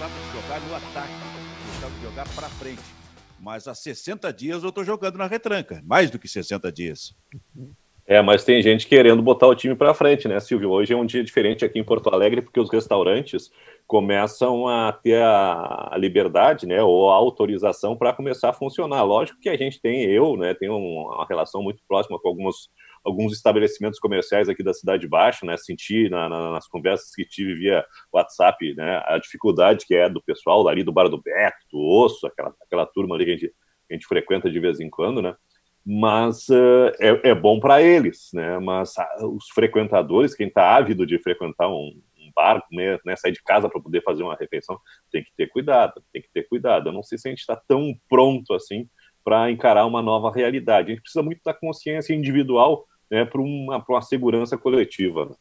gostava de jogar no ataque, gostava de jogar para frente. Mas há 60 dias eu estou jogando na retranca, mais do que 60 dias. Mas tem gente querendo botar o time para frente, né, Silvio? Hoje é um dia diferente aqui em Porto Alegre, porque os restaurantes começam a ter a liberdade, né, ou a autorização para começar a funcionar. Lógico que a gente tem, tenho uma relação muito próxima com alguns estabelecimentos comerciais aqui da Cidade Baixa, né, senti nas conversas que tive via WhatsApp, né, a dificuldade que é do pessoal ali do Bar do Beto, do Osso, aquela turma ali que a gente frequenta de vez em quando, né, mas é bom para eles, né? Mas os frequentadores, quem está ávido de frequentar um bar, né, sair de casa para poder fazer uma refeição, tem que ter cuidado, tem que ter cuidado. Eu não sei se a gente está tão pronto assim para encarar uma nova realidade. A gente precisa muito da consciência individual, né, para uma segurança coletiva, né?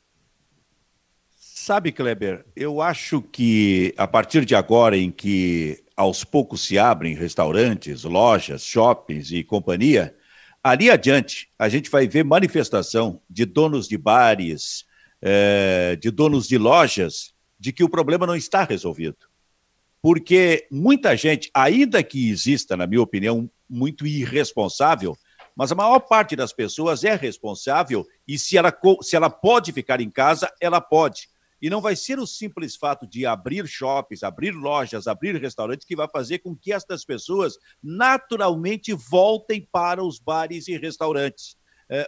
Sabe, Kleber, eu acho que a partir de agora, em que aos poucos se abrem restaurantes, lojas, shoppings e companhia, ali adiante, a gente vai ver manifestação de donos de bares, de donos de lojas, de que o problema não está resolvido. Porque muita gente, ainda que exista, na minha opinião, muito irresponsável, mas a maior parte das pessoas é responsável e se ela pode ficar em casa, ela pode. E não vai ser o simples fato de abrir shoppings, abrir lojas, abrir restaurantes que vai fazer com que estas pessoas naturalmente voltem para os bares e restaurantes.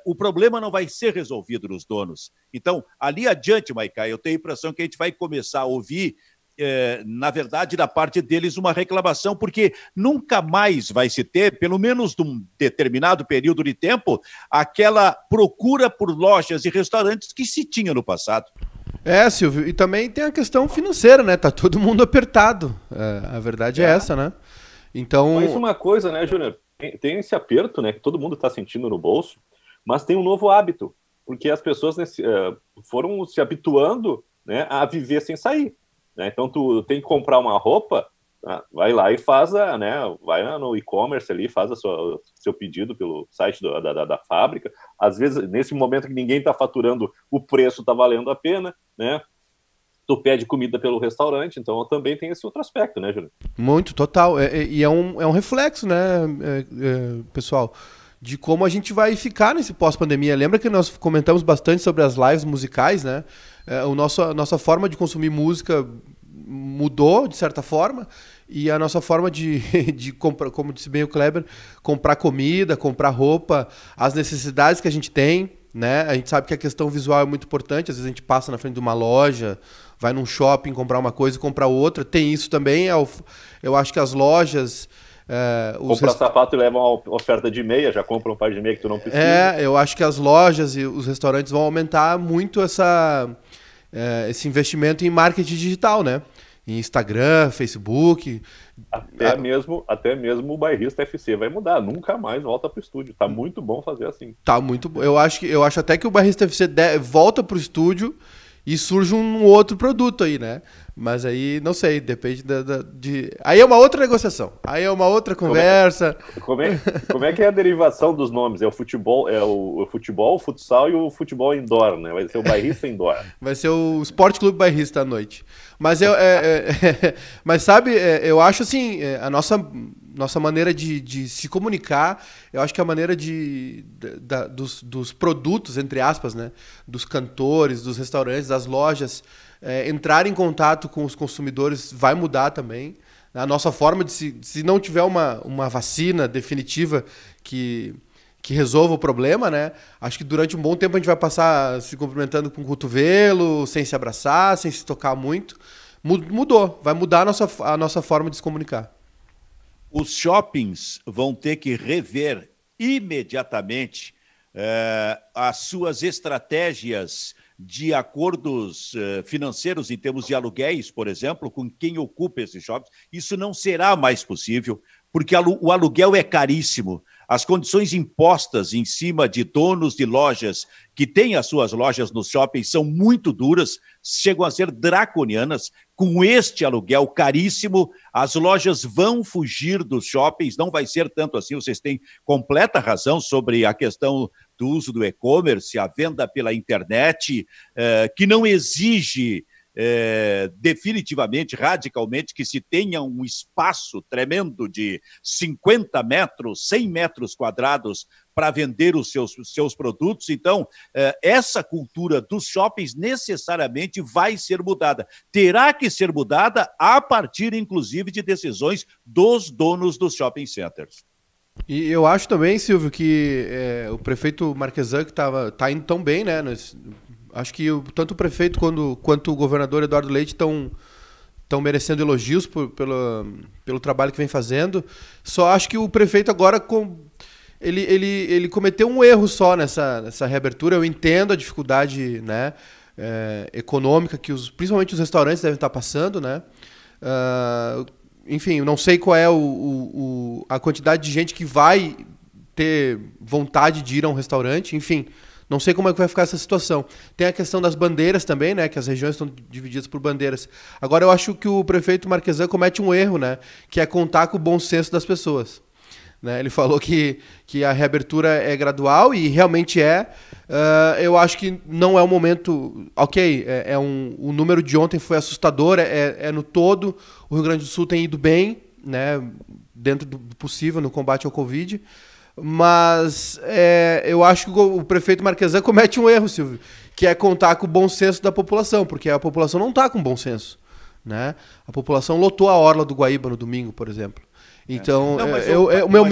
O problema não vai ser resolvido nos donos. Então, ali adiante, Maicá, eu tenho a impressão que a gente vai começar a ouvir, na verdade, da parte deles uma reclamação, porque nunca mais vai se ter, pelo menos num determinado período de tempo, aquela procura por lojas e restaurantes que se tinha no passado. Silvio, e também tem a questão financeira, né? Tá todo mundo apertado. A verdade é essa, né? Então... Mas uma coisa, né, Júnior? Tem esse aperto, né, que todo mundo está sentindo no bolso, mas tem um novo hábito, porque as pessoas foram se habituando, né, a viver sem sair, né? Então tu tem que comprar uma roupa, vai lá e vai no e-commerce ali, faz seu pedido pelo site da fábrica. Às vezes, nesse momento que ninguém está faturando, o preço está valendo a pena, né? Tu pede comida pelo restaurante, então também tem esse outro aspecto, né, Júlio? Muito, total. E é um reflexo, né, pessoal, de como a gente vai ficar nesse pós-pandemia. Lembra que nós comentamos bastante sobre as lives musicais, né? A nossa forma de consumir música mudou, de certa forma, e a nossa forma de comprar, como disse bem o Kleber, comprar comida, comprar roupa, as necessidades que a gente tem, né? A gente sabe que a questão visual é muito importante, às vezes a gente passa na frente de uma loja, vai num shopping comprar uma coisa e comprar outra, tem isso também, eu acho que as lojas... compra sapato e leva uma oferta de meia, já compra um par de meia que tu não precisa. Eu acho que as lojas e os restaurantes vão aumentar muito esse investimento em marketing digital, né? Em Instagram, Facebook. Até mesmo o Bairrista FC vai mudar, nunca mais volta pro estúdio. Tá muito bom fazer assim. Tá muito bom. Eu acho até que o Bairrista FC volta pro estúdio e surge um outro produto aí, né? Mas aí, não sei, depende Aí é uma outra negociação. Aí é uma outra conversa. Como é que é a derivação dos nomes? É o futebol, o futsal e o futebol indoor, né? Vai ser o Bairrista Indoor. Vai ser o Esporte Clube Bairrista à noite. Mas, mas sabe, eu acho assim, a nossa maneira de se comunicar, eu acho que a maneira dos produtos, entre aspas, né? Dos cantores, dos restaurantes, das lojas, entrar em contato com os consumidores vai mudar também. A nossa forma se não tiver uma vacina definitiva que resolva o problema, né? Acho que durante um bom tempo a gente vai passar se cumprimentando com o cotovelo, sem se abraçar, sem se tocar muito. Mudou, vai mudar a nossa forma de se comunicar. Os shoppings vão ter que rever imediatamente as suas estratégias de acordos financeiros em termos de aluguéis, por exemplo, com quem ocupa esses shoppings. Isso não será mais possível, porque o aluguel é caríssimo. As condições impostas em cima de donos de lojas que têm as suas lojas nos shoppings são muito duras, chegam a ser draconianas. Com este aluguel caríssimo, as lojas vão fugir dos shoppings, não vai ser tanto assim, vocês têm completa razão sobre a questão do uso do e-commerce, a venda pela internet, que não exige definitivamente, radicalmente, que se tenha um espaço tremendo de 50 metros, 100 metros quadrados para vender os seus produtos. Então, essa cultura dos shoppings necessariamente vai ser mudada. Terá que ser mudada a partir, inclusive, de decisões dos donos dos shopping centers. E eu acho também, Silvio, que o prefeito Marquesan, que tá indo tão bem, né? Acho que tanto o prefeito quanto o governador Eduardo Leite estão merecendo elogios pelo trabalho que vem fazendo. Só acho que o prefeito agora ele cometeu um erro só nessa reabertura. Eu entendo a dificuldade, né, econômica que principalmente os restaurantes devem estar passando, né? Enfim, não sei qual é a quantidade de gente que vai ter vontade de ir a um restaurante. Enfim, não sei como é que vai ficar essa situação. Tem a questão das bandeiras também, né? Que as regiões estão divididas por bandeiras. Agora, eu acho que o prefeito Marquesan comete um erro, né? Que é contar com o bom senso das pessoas. Né? Ele falou que a reabertura é gradual e realmente é. Eu acho que não é o momento. Ok, o número de ontem foi assustador, no todo. O Rio Grande do Sul tem ido bem, né? Dentro do possível no combate ao Covid. Mas eu acho que o prefeito Marquesan comete um erro, Silvio, que é contar com o bom senso da população, porque a população não está com bom senso. Né? A população lotou a orla do Guaíba no domingo, por exemplo. Então, o meu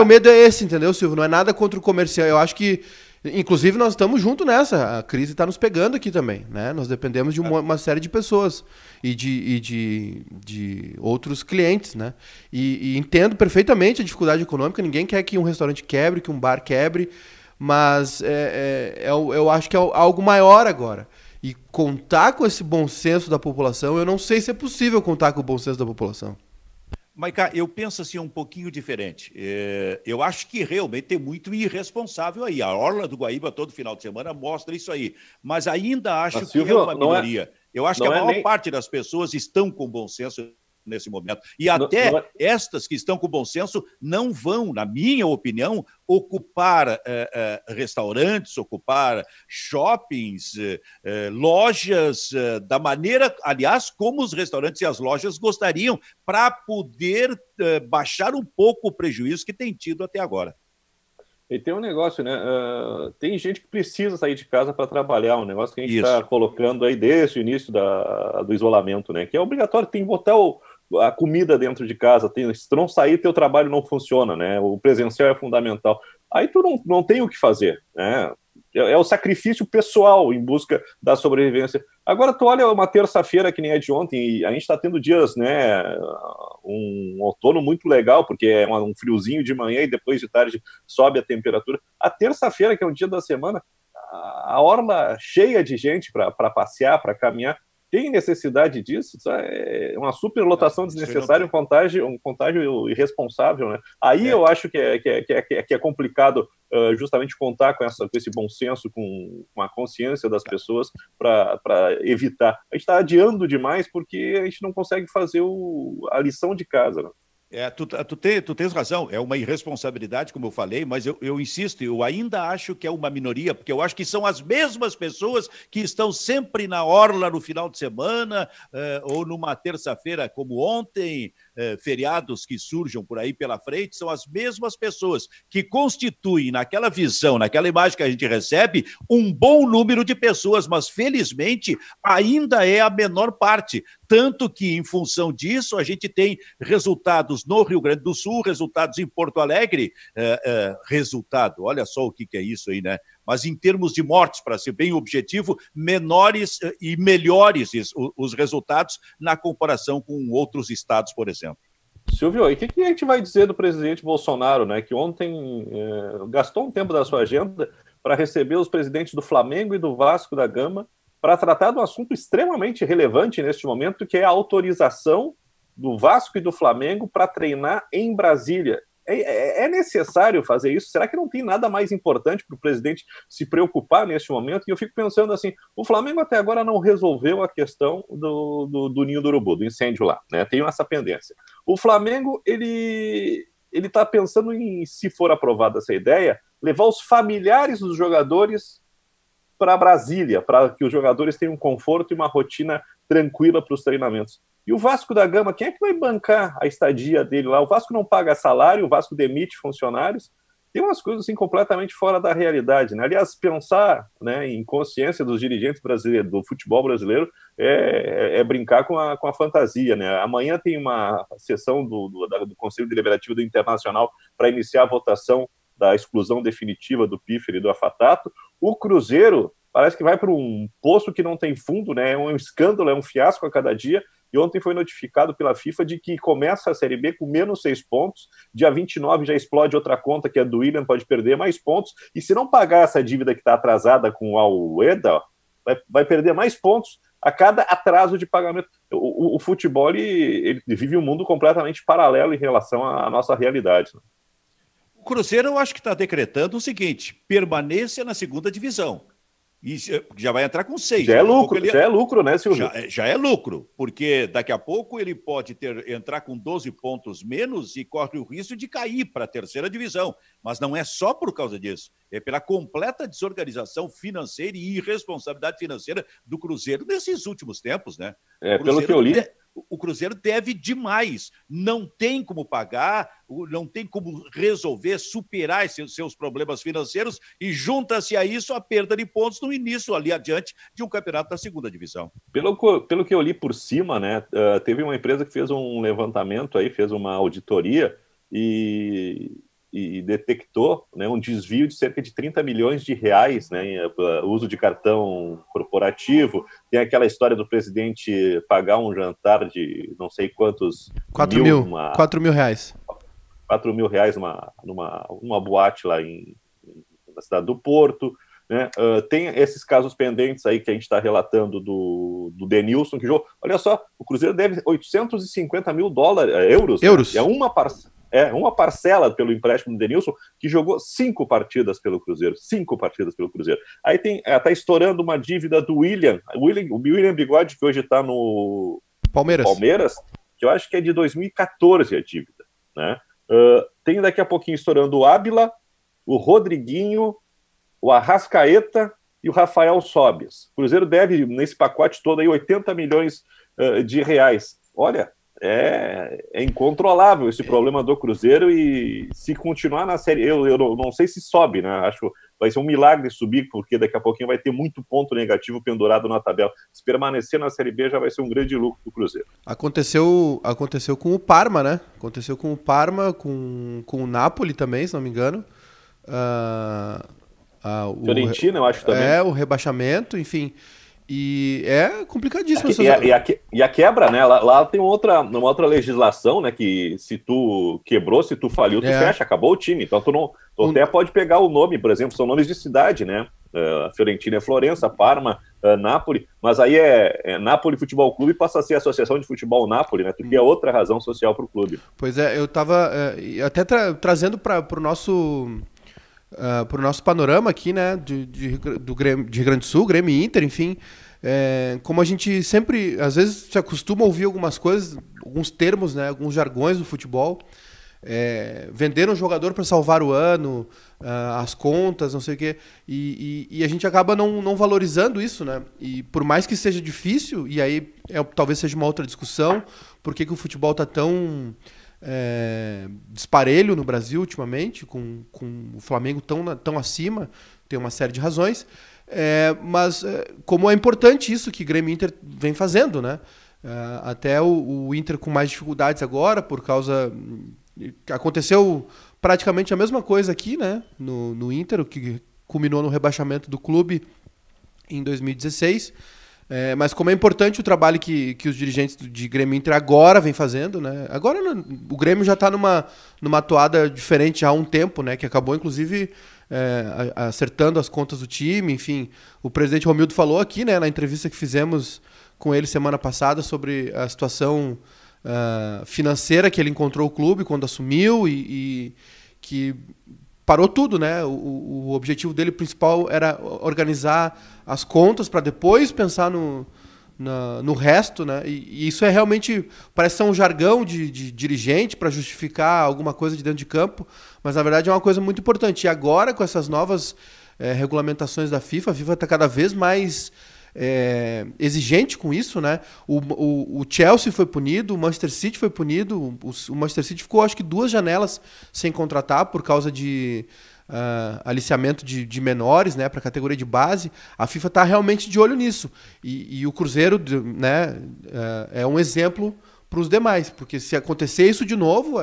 medo é esse, entendeu, Silvio? Não é nada contra o comercial. Eu acho que, inclusive, nós estamos juntos nessa. A crise está nos pegando aqui também, né? Nós dependemos de uma série de pessoas e de outros clientes, né? E entendo perfeitamente a dificuldade econômica. Ninguém quer que um restaurante quebre, que um bar quebre, mas eu acho que é algo maior agora. E contar com esse bom senso da população, eu não sei se é possível contar com o bom senso da população. Maiká, eu penso assim um pouquinho diferente. Eu acho que realmente tem muito irresponsável aí. A orla do Guaíba todo final de semana mostra isso aí. Mas ainda acho que é uma minoria. Eu acho que a maior parte das pessoas estão com bom senso nesse momento. E até estas que estão com bom senso não vão, na minha opinião, ocupar restaurantes, ocupar shoppings, lojas, da maneira, aliás, como os restaurantes e as lojas gostariam, para poder baixar um pouco o prejuízo que tem tido até agora. E tem um negócio, né? Tem gente que precisa sair de casa para trabalhar, um negócio que a gente está colocando aí desde o início do isolamento, né? Que é obrigatório, tem que botar a comida dentro de casa, se tu não sair, teu trabalho não funciona, né? O presencial é fundamental. Aí tu não tem o que fazer, né? É o sacrifício pessoal em busca da sobrevivência. Agora tu olha uma terça-feira que nem a de ontem, e a gente está tendo dias, né, um outono muito legal, porque é um friozinho de manhã e depois de tarde sobe a temperatura. A terça-feira, que é um dia da semana, a orla cheia de gente para passear, para caminhar, tem necessidade disso? Isso é uma superlotação desnecessária, um contágio irresponsável, né? Aí eu acho que é complicado justamente contar com esse bom senso, com a consciência das pessoas para evitar. A gente está adiando demais porque a gente não consegue fazer a lição de casa, né? Tu tens razão, é uma irresponsabilidade, como eu falei, mas eu insisto, eu ainda acho que é uma minoria, porque eu acho que são as mesmas pessoas que estão sempre na orla no final de semana, ou numa terça-feira como ontem, feriados que surjam por aí pela frente, são as mesmas pessoas que constituem, naquela visão, naquela imagem que a gente recebe, um bom número de pessoas, mas felizmente ainda é a menor parte. Tanto que, em função disso, a gente tem resultados no Rio Grande do Sul, resultados em Porto Alegre, olha só o que é isso aí, né? Mas em termos de mortes, para ser bem objetivo, menores e melhores os resultados na comparação com outros estados, por exemplo. Silvio, e o que a gente vai dizer do presidente Bolsonaro, né, que ontem gastou um tempo da sua agenda para receber os presidentes do Flamengo e do Vasco da Gama para tratar de um assunto extremamente relevante neste momento, que é a autorização do Vasco e do Flamengo para treinar em Brasília. É necessário fazer isso? Será que não tem nada mais importante para o presidente se preocupar neste momento? E eu fico pensando assim, o Flamengo até agora não resolveu a questão do Ninho do Urubu, do incêndio lá, né? Tem essa pendência. O Flamengo, ele está pensando em, se for aprovada essa ideia, levar os familiares dos jogadores para Brasília, para que os jogadores tenham um conforto e uma rotina tranquila para os treinamentos. E o Vasco da Gama, quem é que vai bancar a estadia dele lá? O Vasco não paga salário, o Vasco demite funcionários. Tem umas coisas assim completamente fora da realidade, né? Aliás, pensar, né, em consciência dos dirigentes brasileiros, do futebol brasileiro, é brincar com a fantasia, né? Amanhã tem uma sessão do Conselho Deliberativo do Internacional para iniciar a votação da exclusão definitiva do Piffer e do Afatato. O Cruzeiro parece que vai para um poço que não tem fundo, né? É um escândalo, é um fiasco a cada dia. E ontem foi notificado pela FIFA de que começa a Série B com menos 6 pontos, dia 29 já explode outra conta, que é do William, pode perder mais pontos, e se não pagar essa dívida que está atrasada com o Al-Ueda, vai perder mais pontos a cada atraso de pagamento. O futebol ele vive um mundo completamente paralelo em relação à nossa realidade, né? O Cruzeiro, eu acho que está decretando o seguinte: permanência na segunda divisão. E já vai entrar com 6. Já é lucro, né, Silvio? Já é lucro, porque daqui a pouco ele pode entrar com 12 pontos menos e corre o risco de cair para a terceira divisão. Mas não é só por causa disso, é pela completa desorganização financeira e irresponsabilidade financeira do Cruzeiro nesses últimos tempos, né? Pelo que eu li... O Cruzeiro deve demais, não tem como pagar, não tem como resolver, superar esses seus problemas financeiros, e junta-se a isso a perda de pontos no início, ali adiante, de um campeonato da segunda divisão. Pelo que eu li por cima, né, teve uma empresa que fez um levantamento aí, fez uma auditoria e detectou, né, um desvio de cerca de 30 milhões de reais, né, em uso de cartão corporativo. Tem aquela história do presidente pagar um jantar de não sei quantos... 4 mil reais. 4 mil reais numa boate lá na cidade do Porto, né? Tem esses casos pendentes aí que a gente está relatando do Denilson, que jogou. Olha só, o Cruzeiro deve 850 mil euros. Né? É uma parcela pelo empréstimo do Denilson, que jogou 5 partidas pelo Cruzeiro. 5 partidas pelo Cruzeiro. Aí tá estourando uma dívida do William Bigode, que hoje está no Palmeiras, que eu acho que é de 2014 a dívida, né? Tem daqui a pouquinho estourando o Ábila, o Rodriguinho, o Arrascaeta e o Rafael Sobias. O Cruzeiro deve, nesse pacote todo, aí, 80 milhões de reais. Olha, é incontrolável esse problema do Cruzeiro, e se continuar na Série... Eu não sei se sobe, né? Acho que vai ser um milagre subir, porque daqui a pouquinho vai ter muito ponto negativo pendurado na tabela. Se permanecer na Série B, já vai ser um grande lucro do Cruzeiro. Aconteceu com o Parma, né? Aconteceu com o Parma, com o Napoli também, se não me engano. Fiorentina, eu acho também. O rebaixamento, enfim. E é complicadíssimo. E a quebra, né? Lá tem uma outra legislação, né? Que se tu quebrou, se tu faliu, tu fecha, acabou o time. Então tu até pode pegar o nome, por exemplo, são nomes de cidade, né? A Fiorentina é Florença, Parma, Nápoles, mas aí é Nápoles Futebol Clube, passa a ser a Associação de Futebol Nápoles, né? Porque é outra razão social para o clube. Pois é, eu estava até trazendo para o nosso panorama aqui, né, de Rio Grande do Sul, Grêmio e Inter, enfim, como a gente sempre, às vezes, se acostuma a ouvir algumas coisas, alguns termos, né, alguns jargões do futebol, vender um jogador para salvar o ano, as contas, não sei o quê, e a gente acaba não valorizando isso, né, e por mais que seja difícil, e aí talvez seja uma outra discussão, por que o futebol está tão... disparelho no Brasil ultimamente, com o Flamengo tão acima, tem uma série de razões, mas como é importante isso que Grêmio e Inter vem fazendo, né? Até o Inter com mais dificuldades agora, por causa... Aconteceu praticamente a mesma coisa aqui, né? No Inter, o que culminou no rebaixamento do clube em 2016. Mas como é importante o trabalho que os dirigentes de Grêmio e Inter agora vem fazendo, né? Agora o Grêmio já está numa toada diferente há um tempo, né? Que acabou, inclusive, acertando as contas do time, enfim. O presidente Romildo falou aqui, né, na entrevista que fizemos com ele semana passada sobre a situação financeira que ele encontrou o clube quando assumiu e que parou tudo, né? O objetivo dele principal era organizar as contas para depois pensar no resto, né? E isso realmente parece ser um jargão de dirigente para justificar alguma coisa de dentro de campo, mas na verdade é uma coisa muito importante. E agora, com essas novas regulamentações da FIFA, a FIFA está cada vez mais exigente com isso, né? O Chelsea foi punido, o Manchester City foi punido, o Manchester City ficou, acho que 2 janelas sem contratar por causa de aliciamento de menores, né, para a categoria de base. A FIFA está realmente de olho nisso. E o Cruzeiro, né, é um exemplo para os demais, porque se acontecer isso de novo,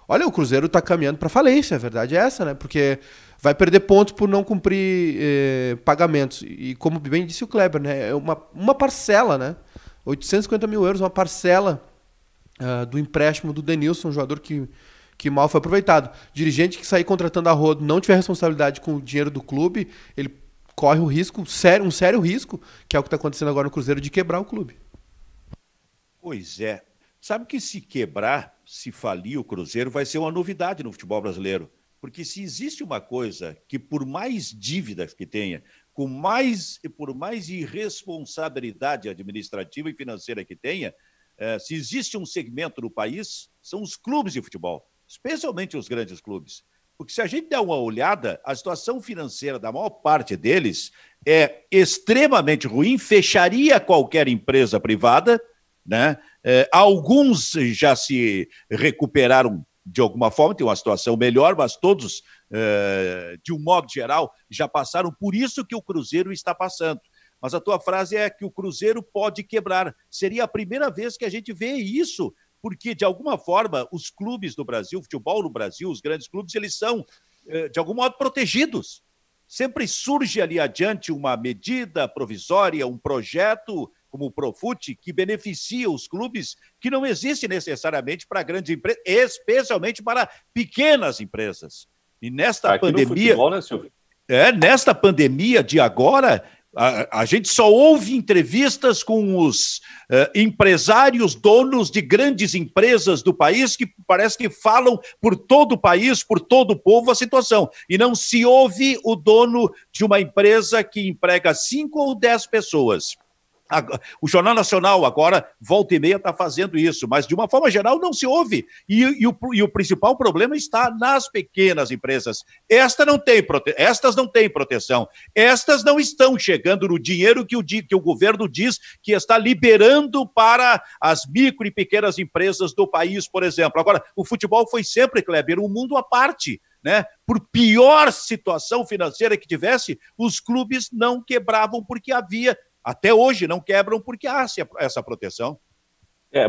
olha, o Cruzeiro está caminhando para falência, a verdade é essa, né? Porque vai perder pontos por não cumprir pagamentos. E como bem disse o Kleber, né, é uma parcela, né? 850 mil euros, uma parcela do empréstimo do Denilson, um jogador que mal foi aproveitado. Dirigente que sair contratando a rodo, não tiver responsabilidade com o dinheiro do clube, ele corre o risco, um sério risco, que é o que está acontecendo agora no Cruzeiro, de quebrar o clube. Pois é. Sabe que se quebrar, se falir o Cruzeiro, vai ser uma novidade no futebol brasileiro. Porque se existe uma coisa que, por mais dívidas que tenha, por mais irresponsabilidade administrativa e financeira que tenha, se existe um segmento no país, são os clubes de futebol, especialmente os grandes clubes. Porque se a gente der uma olhada, a situação financeira da maior parte deles é extremamente ruim, fecharia qualquer empresa privada, né? Alguns já se recuperaram de alguma forma, tem uma situação melhor, mas todos, de um modo geral, já passaram por isso que o Cruzeiro está passando. Mas a tua frase é que o Cruzeiro pode quebrar. Seria a primeira vez que a gente vê isso, porque, de alguma forma, os clubes do Brasil, o futebol no Brasil, os grandes clubes, eles são, de algum modo, protegidos. Sempre surge ali adiante uma medida provisória, um projeto, como o Profut, que beneficia os clubes, que não existe necessariamente para grandes empresas, especialmente para pequenas empresas. E nesta pandemia... Futebol, né, Silvio? Nesta pandemia de agora... A gente só ouve entrevistas com os empresários, donos de grandes empresas do país, que parece que falam por todo o país, por todo o povo, a situação. E não se ouve o dono de uma empresa que emprega 5 ou 10 pessoas. O Jornal Nacional agora, volta e meia, está fazendo isso, mas de uma forma geral não se ouve. E o principal problema está nas pequenas empresas. Estas não têm proteção. Estas não estão chegando no dinheiro que o governo diz que está liberando para as micro e pequenas empresas do país, por exemplo. Agora, o futebol foi sempre, Kleber, um mundo à parte. Né? Por pior situação financeira que tivesse, os clubes não quebravam porque havia... Até hoje não quebram porque há essa proteção.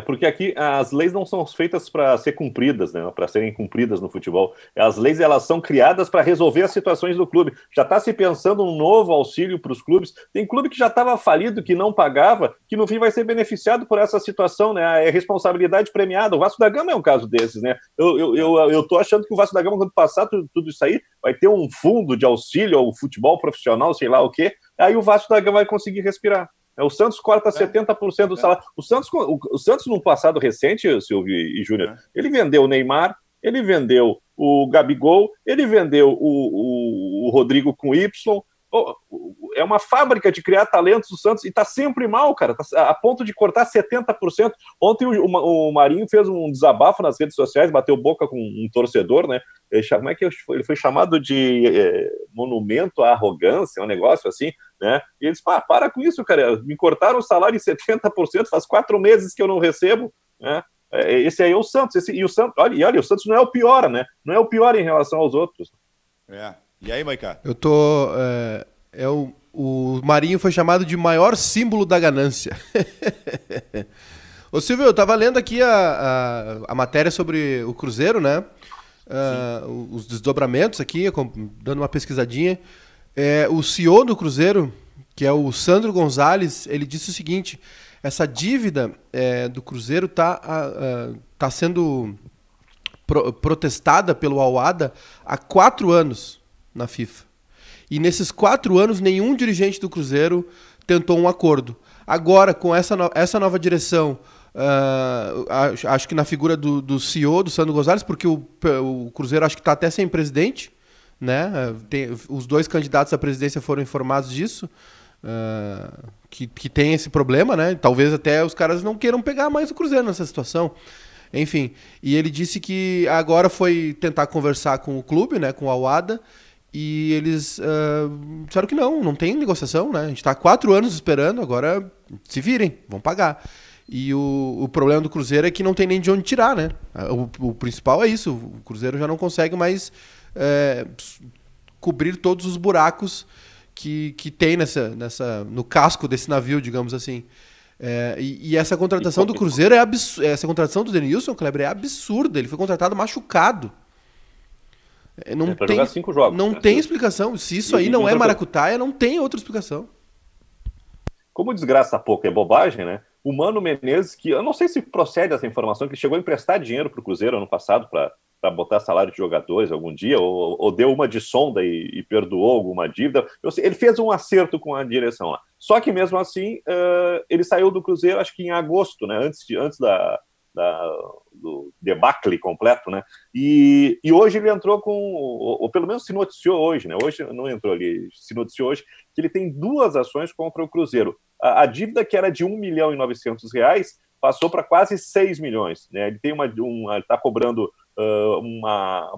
Porque aqui as leis não são feitas para ser cumpridas, né? Para serem cumpridas no futebol. As leis, elas são criadas para resolver as situações do clube. Já está se pensando um novo auxílio para os clubes. Tem clube que já estava falido, que não pagava, que no fim vai ser beneficiado por essa situação, né? É responsabilidade premiada. O Vasco da Gama é um caso desses, né? Eu tô achando que o Vasco da Gama, quando passar tudo isso aí, vai ter um fundo de auxílio ao futebol profissional, sei lá o quê. Aí o Vasco da Gama vai conseguir respirar. O Santos corta 70% do salário. O Santos, num passado recente, Silvio e Júnior, ele vendeu o Neymar, ele vendeu o Gabigol, ele vendeu o Rodrigo com Y. É uma fábrica de criar talentos do Santos e tá sempre mal, cara, a ponto de cortar 70%. Ontem o Marinho fez um desabafo nas redes sociais, bateu boca com um torcedor, né? Como é que ele foi chamado de monumento à arrogância, um negócio assim, né? E eles, para com isso, cara, me cortaram o salário em 70%, faz 4 meses que eu não recebo, né? Esse aí é o Santos, e o Santos, olha, o Santos não é o pior, né? Não é o pior em relação aos outros. E aí, Maiká? Eu tô... o Marinho foi chamado de maior símbolo da ganância. Ô Silvio, eu tava lendo aqui a matéria sobre o Cruzeiro, né? Os desdobramentos aqui, dando uma pesquisadinha. O CEO do Cruzeiro, que é o Sandro Gonzalez, ele disse o seguinte: essa dívida do Cruzeiro tá sendo protestada pelo Al-Wahda há 4 anos na FIFA. E nesses 4 anos, nenhum dirigente do Cruzeiro tentou um acordo. Agora, com essa nova direção, acho que na figura do CEO, do Sandro Gonzalez, porque o Cruzeiro acho que está até sem presidente, né? Os 2 candidatos à presidência foram informados disso, que tem esse problema, né? Talvez até os caras não queiram pegar mais o Cruzeiro nessa situação. Enfim, e ele disse que agora foi tentar conversar com o clube, né, com o Al-Wahda, e eles disseram que não tem negociação, né? A gente está há 4 anos esperando, agora se virem, vão pagar. E o problema do Cruzeiro é que não tem nem de onde tirar, né? O principal é isso, o Cruzeiro já não consegue mais cobrir todos os buracos que tem no casco desse navio, digamos assim. E essa contratação do Cruzeiro essa contratação do Denilson, Kleber, é absurda. Ele foi contratado machucado. Não pra tem, jogar 5 jogos. não né? tem explicação. Se isso aí não é maracutaia, não tem outra explicação. Como desgraça pouco é bobagem, né? O Mano Menezes, que eu não sei se procede essa informação, que chegou a emprestar dinheiro para o Cruzeiro ano passado para botar salário de jogadores algum dia, ou deu uma de sonda e perdoou alguma dívida. Ele fez um acerto com a direção lá. Só que mesmo assim, ele saiu do Cruzeiro, acho que em agosto, né? Antes do debacle completo, né? E hoje ele entrou ou pelo menos se noticiou hoje, né? Hoje não entrou ali, se noticiou hoje que ele tem 2 ações contra o Cruzeiro. A dívida que era de R$1.900.000 passou para quase 6 milhões, né? Ele tem ele está cobrando um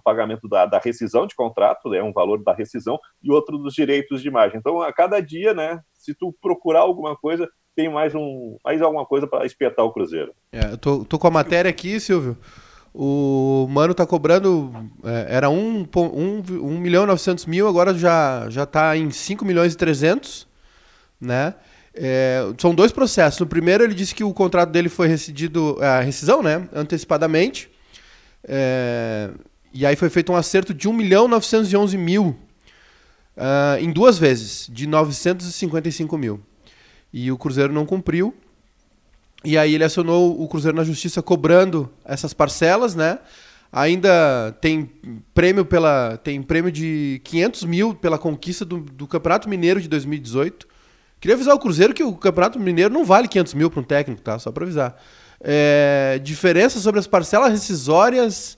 pagamento da rescisão de contrato, né? Um valor da rescisão e outro dos direitos de imagem. Então, a cada dia, né? Se tu procurar alguma coisa, tem mais alguma coisa para espetar o Cruzeiro. Eu tô com a matéria aqui, Silvio. O Mano tá cobrando, era 1.900.000, agora já tá em 5.300.000, né? São 2 processos. No primeiro ele disse que o contrato dele foi rescindido, a rescisão, né? Antecipadamente. E aí foi feito um acerto de 1.911.000 em 2 vezes, de 955.000. E o Cruzeiro não cumpriu. E aí ele acionou o Cruzeiro na Justiça cobrando essas parcelas, né? Ainda tem prêmio de 500.000 pela conquista do Campeonato Mineiro de 2018. Queria avisar o Cruzeiro que o Campeonato Mineiro não vale 500.000 para um técnico, tá? Só para avisar. Diferença sobre as parcelas rescisórias,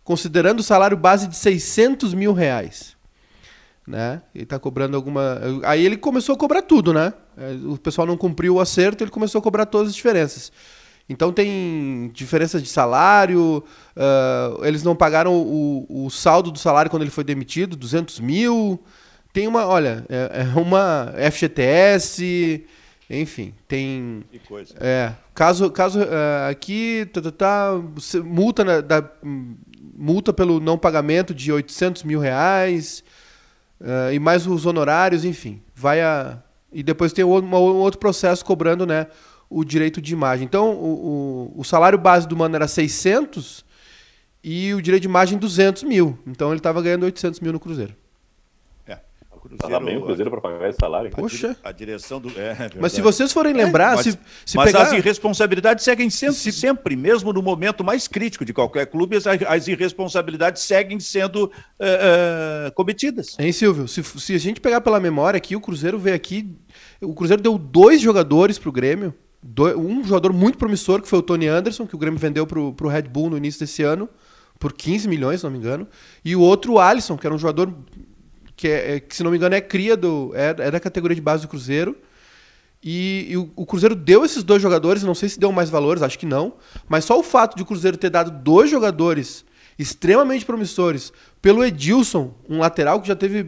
considerando o salário base de R$600.000. Né? Ele tá cobrando alguma... Aí ele começou a cobrar tudo, né? O pessoal não cumpriu o acerto, ele começou a cobrar todas as diferenças. Então tem diferença de salário, eles não pagaram o saldo do salário quando ele foi demitido, 200.000. Tem uma FGTS, enfim, tem... Que coisa. Caso aqui, multa, multa pelo não pagamento de R$800.000, e mais os honorários, enfim, e depois tem um outro processo cobrando, né, o direito de imagem. Então, o salário base do Mano era 600 e o direito de imagem 200.000. Então ele estava ganhando 800.000 no Cruzeiro. Tava bem o Cruzeiro para pagar esse salário. Poxa. A direção do... Mas se vocês forem lembrar... Mas as irresponsabilidades seguem sendo sempre, mesmo no momento mais crítico de qualquer clube, as irresponsabilidades seguem sendo cometidas. Hein, Silvio? Se a gente pegar pela memória aqui, o Cruzeiro veio aqui... O Cruzeiro deu 2 jogadores pro Grêmio. Um jogador muito promissor, que foi o Tony Anderson, que o Grêmio vendeu pro Red Bull no início desse ano, por 15 milhões, se não me engano. E o outro, o Alisson, que era um jogador... que se não me engano é cria da categoria de base do Cruzeiro, e o Cruzeiro deu esses 2 jogadores, não sei se deu mais valores, acho que não, mas só o fato de o Cruzeiro ter dado 2 jogadores extremamente promissores pelo Edilson, um lateral que já teve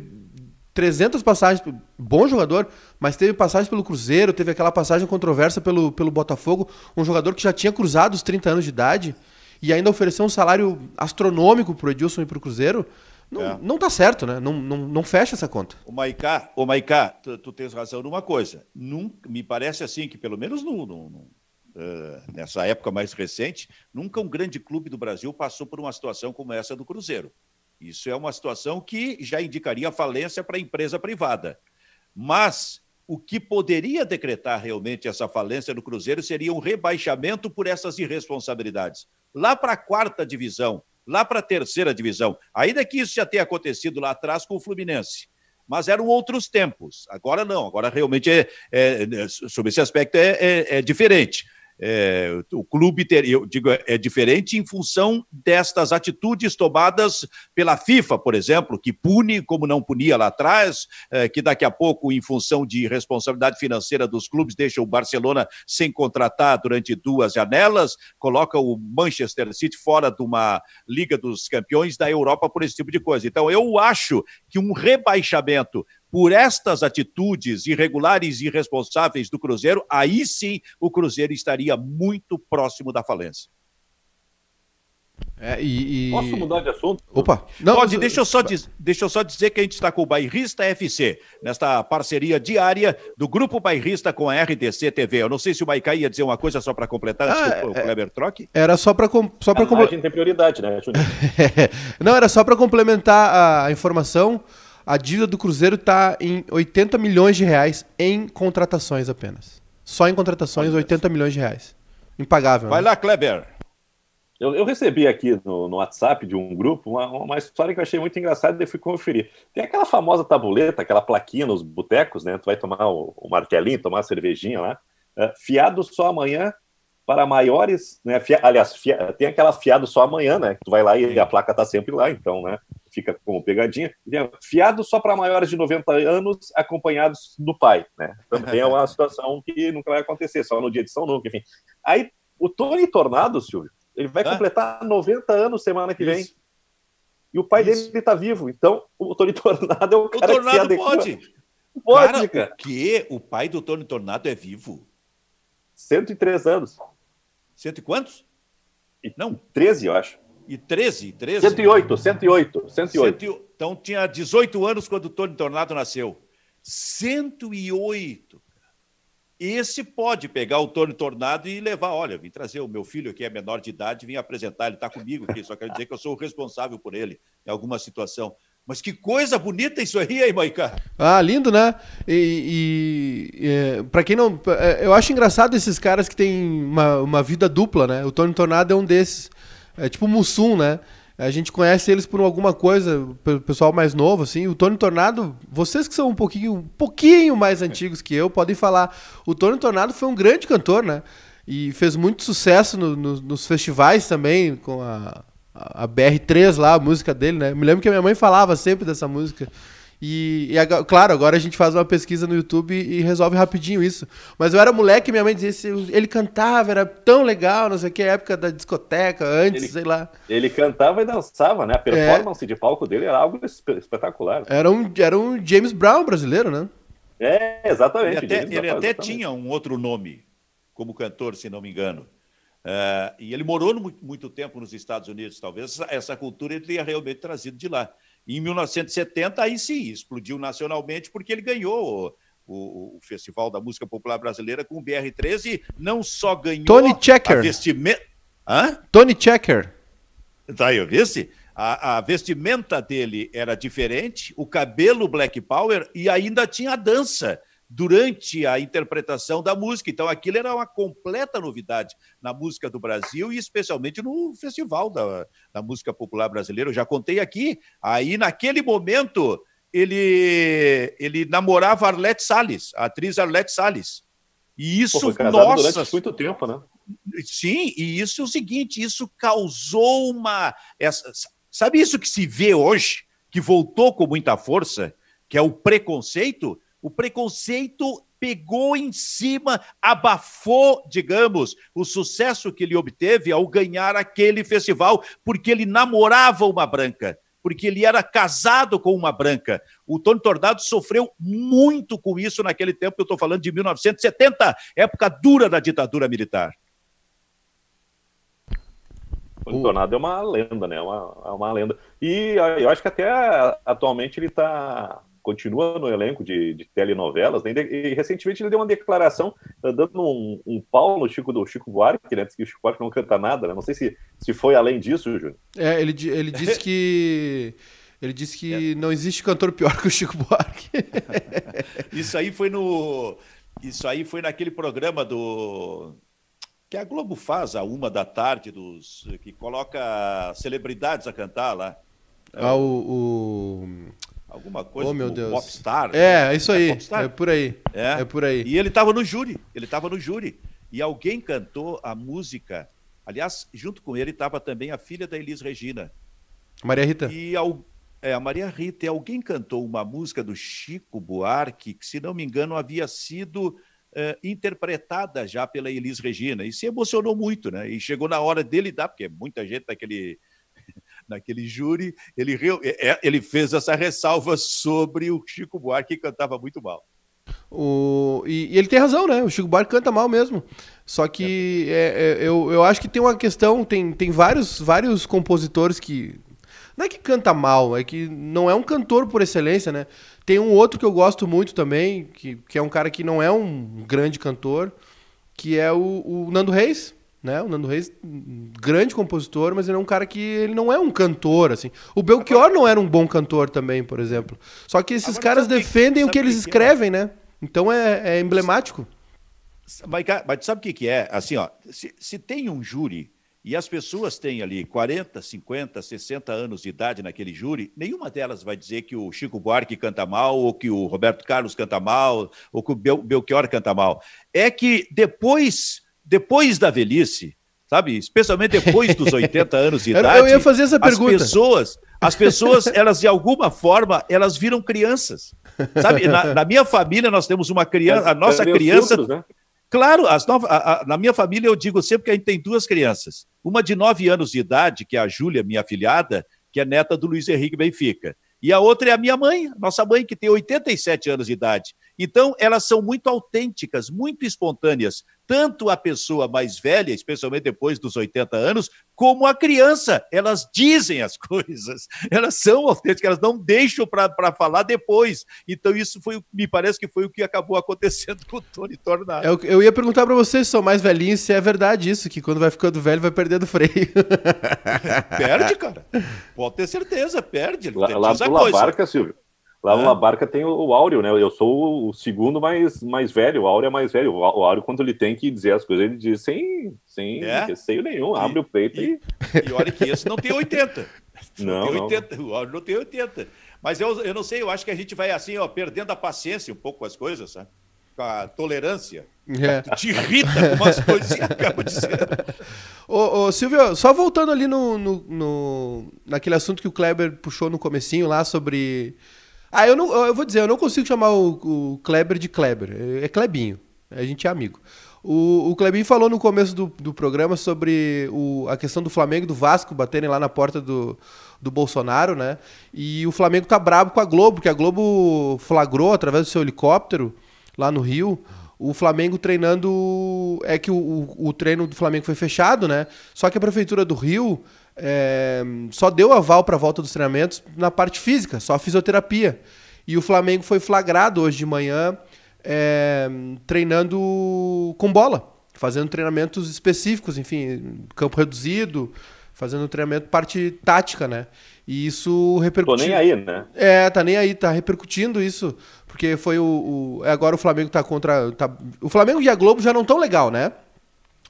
300 passagens, bom jogador, mas teve passagens pelo Cruzeiro, teve aquela passagem controversa pelo Botafogo, um jogador que já tinha cruzado os 30 anos de idade, e ainda ofereceu um salário astronômico pro Edilson e pro Cruzeiro. Não tá certo, né? Não fecha essa conta. O Maicá, tu tens razão numa coisa. Me parece assim que, pelo menos nessa época mais recente, nunca um grande clube do Brasil passou por uma situação como essa do Cruzeiro. Isso é uma situação que já indicaria falência para a empresa privada. Mas o que poderia decretar realmente essa falência do Cruzeiro seria um rebaixamento por essas irresponsabilidades. Lá para a 4ª divisão, lá para a 3ª divisão. Ainda que isso já tenha acontecido lá atrás com o Fluminense. Mas eram outros tempos. Agora não. Agora realmente, sob esse aspecto, é diferente. o clube teria, eu digo, é diferente em função destas atitudes tomadas pela FIFA, por exemplo, que pune como não punia lá atrás, que daqui a pouco, em função de responsabilidade financeira dos clubes, deixa o Barcelona sem contratar durante 2 janelas, coloca o Manchester City fora de uma Liga dos Campeões da Europa por esse tipo de coisa. Então, eu acho que um rebaixamento por estas atitudes irregulares e irresponsáveis do Cruzeiro, aí sim o Cruzeiro estaria muito próximo da falência. Posso mudar de assunto? Opa! Não, pode, deixa eu só dizer que a gente está com o Bairrista FC, nesta parceria diária do Grupo Bairrista com a RDC TV. Eu não sei se o Maiká ia dizer uma coisa só para completar, antes que o Kleber troque. Era só para complementar. A gente tem prioridade, né, Júnior? Não, era só para complementar a informação. A dívida do Cruzeiro está em 80 milhões de reais em contratações apenas. Só em contratações, 80 milhões de reais. Impagável. Vai lá, Kleber. Eu recebi aqui no WhatsApp de um grupo uma história que eu achei muito engraçada e fui conferir. Tem aquela famosa tabuleta, aquela plaquinha nos botecos, né? Tu vai tomar o martelinho, tomar a cervejinha lá. Fiado só amanhã para maiores, né? Tem aquela fiado só amanhã, né? Tu vai lá e a placa tá sempre lá, então, né? Fica como pegadinha. Fiado só para maiores de 90 anos acompanhados do pai, né? Também é uma situação que nunca vai acontecer, só no dia de São Nunca, enfim. Aí, o Tony Tornado, Silvio, ele vai completar 90 anos semana que vem. E o pai dele tá vivo, então o Tony Tornado é o cara que se adequa. Pode, cara. O quê? O pai do Tony Tornado é vivo? 103 anos. Cento e quantos? Não, 13, eu acho. E 13? 108. Então tinha 18 anos quando o Tony Tornado nasceu. 108. Esse pode pegar o Tony Tornado e levar, olha, vim trazer o meu filho que é menor de idade, vim apresentar, ele está comigo aqui, só quero dizer que eu sou o responsável por ele em alguma situação. Mas que coisa bonita isso aí, Maiká. Ah, lindo, né? Para quem não... Eu acho engraçado esses caras que têm uma vida dupla, né? O Tony Tornado é um desses. É tipo o Mussum, né? A gente conhece eles por alguma coisa, pelo pessoal mais novo, assim. O Tony Tornado, vocês que são um pouquinho mais antigos que eu, podem falar. O Tony Tornado foi um grande cantor, né? E fez muito sucesso nos festivais também, com a BR3 lá, a música dele, né? Me lembro que a minha mãe falava sempre dessa música. Claro, agora a gente faz uma pesquisa no YouTube e resolve rapidinho isso. Mas eu era moleque e minha mãe dizia, ele cantava, era tão legal, não sei o que, época da discoteca, antes, sei lá. Ele cantava e dançava, né? A performance de palco dele era algo espetacular. Era um James Brown brasileiro, né? Exatamente. Ele até tinha um outro nome como cantor, se não me engano. E ele morou muito tempo nos Estados Unidos, talvez essa cultura ele tenha realmente trazido de lá. Em 1970, aí sim, explodiu nacionalmente, porque ele ganhou o Festival da Música Popular Brasileira com o BR-13, e não só ganhou Tony Checker. a vestimenta... Tony Checker. Tá aí, viu? A vestimenta dele era diferente, o cabelo Black Power, e ainda tinha a dança durante a interpretação da música. Então, aquilo era uma completa novidade na música do Brasil e especialmente no Festival da Música Popular Brasileira. Eu já contei aqui. Aí, naquele momento, ele namorava a Arlete Salles, a atriz Arlete Salles. E isso, foi casado durante muito tempo, né? Sim, e isso é o seguinte, isso causou sabe isso que se vê hoje, que voltou com muita força, que é o preconceito? O preconceito pegou em cima, abafou, digamos, o sucesso que ele obteve ao ganhar aquele festival, porque ele namorava uma branca, porque ele era casado com uma branca. O Tony Tornado sofreu muito com isso naquele tempo, eu estou falando de 1970, época dura da ditadura militar. O Tony Tornado é uma lenda, né? É uma lenda. E eu acho que até atualmente ele continua no elenco de telenovelas, né? E recentemente ele deu uma declaração dando um pau no Chico Buarque, né? Diz que o Chico Buarque não canta nada, né? Não sei se foi além disso, Júnior. Ele disse que... Ele disse que não existe cantor pior que o Chico Buarque. Isso aí foi naquele programa que a Globo faz à 13h, que coloca celebridades a cantar lá. Alguma coisa, meu Deus. Popstar. Isso aí, é por aí. É por aí. E ele estava no júri, e alguém cantou a música. Aliás, junto com ele estava também a filha da Elis Regina. Maria Rita. E a Maria Rita, e alguém cantou uma música do Chico Buarque, que, se não me engano, havia sido interpretada já pela Elis Regina, e se emocionou muito, né? E chegou na hora dele dar, porque muita gente naquele júri, ele fez essa ressalva sobre o Chico Buarque, que cantava muito mal. E ele tem razão, né? O Chico Buarque canta mal mesmo. Só que eu acho que tem uma questão, tem vários compositores que... Não é que canta mal, é que não é um cantor por excelência, né? Tem um outro que eu gosto muito também, que é um cara que não é um grande cantor, que é o Nando Reis, né? O Nando Reis, grande compositor, mas ele é um cara que ele não é um cantor, assim. O Belchior não era um bom cantor também, por exemplo. Só que esses caras defendem o que eles escrevem, né? Então é emblemático. Mas sabe o que é? Assim, ó, se tem um júri e as pessoas têm ali 40, 50, 60 anos de idade naquele júri, nenhuma delas vai dizer que o Chico Buarque canta mal, ou que o Roberto Carlos canta mal, ou que o Belchior canta mal. É que depois da velhice, sabe, especialmente depois dos 80 anos de idade, eu ia fazer essa pergunta. As pessoas, elas de alguma forma, elas viram crianças. Sabe, na minha família nós temos uma criança, a nossa criança... Filtros, né? Claro, na minha família eu digo sempre que a gente tem duas crianças. Uma de 9 anos de idade, que é a Júlia, minha afilhada, que é neta do Luiz Henrique Benfica. E a outra é a minha mãe, nossa mãe, que tem 87 anos de idade. Então, elas são muito autênticas, muito espontâneas. Tanto a pessoa mais velha, especialmente depois dos 80 anos, como a criança. Elas dizem as coisas, elas são autênticas, elas não deixam para falar depois. Então, isso me parece que foi o que acabou acontecendo com o Tony Tornado. Eu ia perguntar para vocês, são mais velhinhos, se é verdade isso, que quando vai ficando velho vai perdendo freio. Perde, cara. Pode ter certeza, perde. Lá do Labarca, Silvio. Lá no Labarca tem o Áureo, né? Eu sou o segundo mais velho, o Áureo é mais velho. O Áureo, quando ele tem que dizer as coisas, ele diz sem receio nenhum, abre o peito e olha que esse não tem 80. Não. O Áureo não tem 80. Mas eu não sei, eu acho que a gente vai assim, ó, perdendo a paciência um pouco com as coisas, sabe? Com a tolerância. Te irrita com umas coisas e acaba dizendo. Ô, Silvio, só voltando ali naquele assunto que o Kleber puxou no comecinho lá sobre... eu vou dizer, eu não consigo chamar o Kleber de Kleber. É Klebinho. A gente é amigo. O Klebinho falou no começo do programa sobre a questão do Flamengo e do Vasco baterem lá na porta do Bolsonaro, né? E o Flamengo tá brabo com a Globo, porque a Globo flagrou, através do seu helicóptero, lá no Rio, o Flamengo treinando... É que o treino do Flamengo foi fechado, né? Só que a Prefeitura do Rio... só deu aval para a volta dos treinamentos na parte física, só a fisioterapia. E o Flamengo foi flagrado hoje de manhã treinando com bola, fazendo treinamentos específicos, enfim, campo reduzido, fazendo treinamento parte tática, né? E isso repercutiu. Tô nem aí, né? Tá nem aí, tá repercutindo isso, porque foi agora o Flamengo tá contra... O Flamengo e a Globo já não estão legal, né?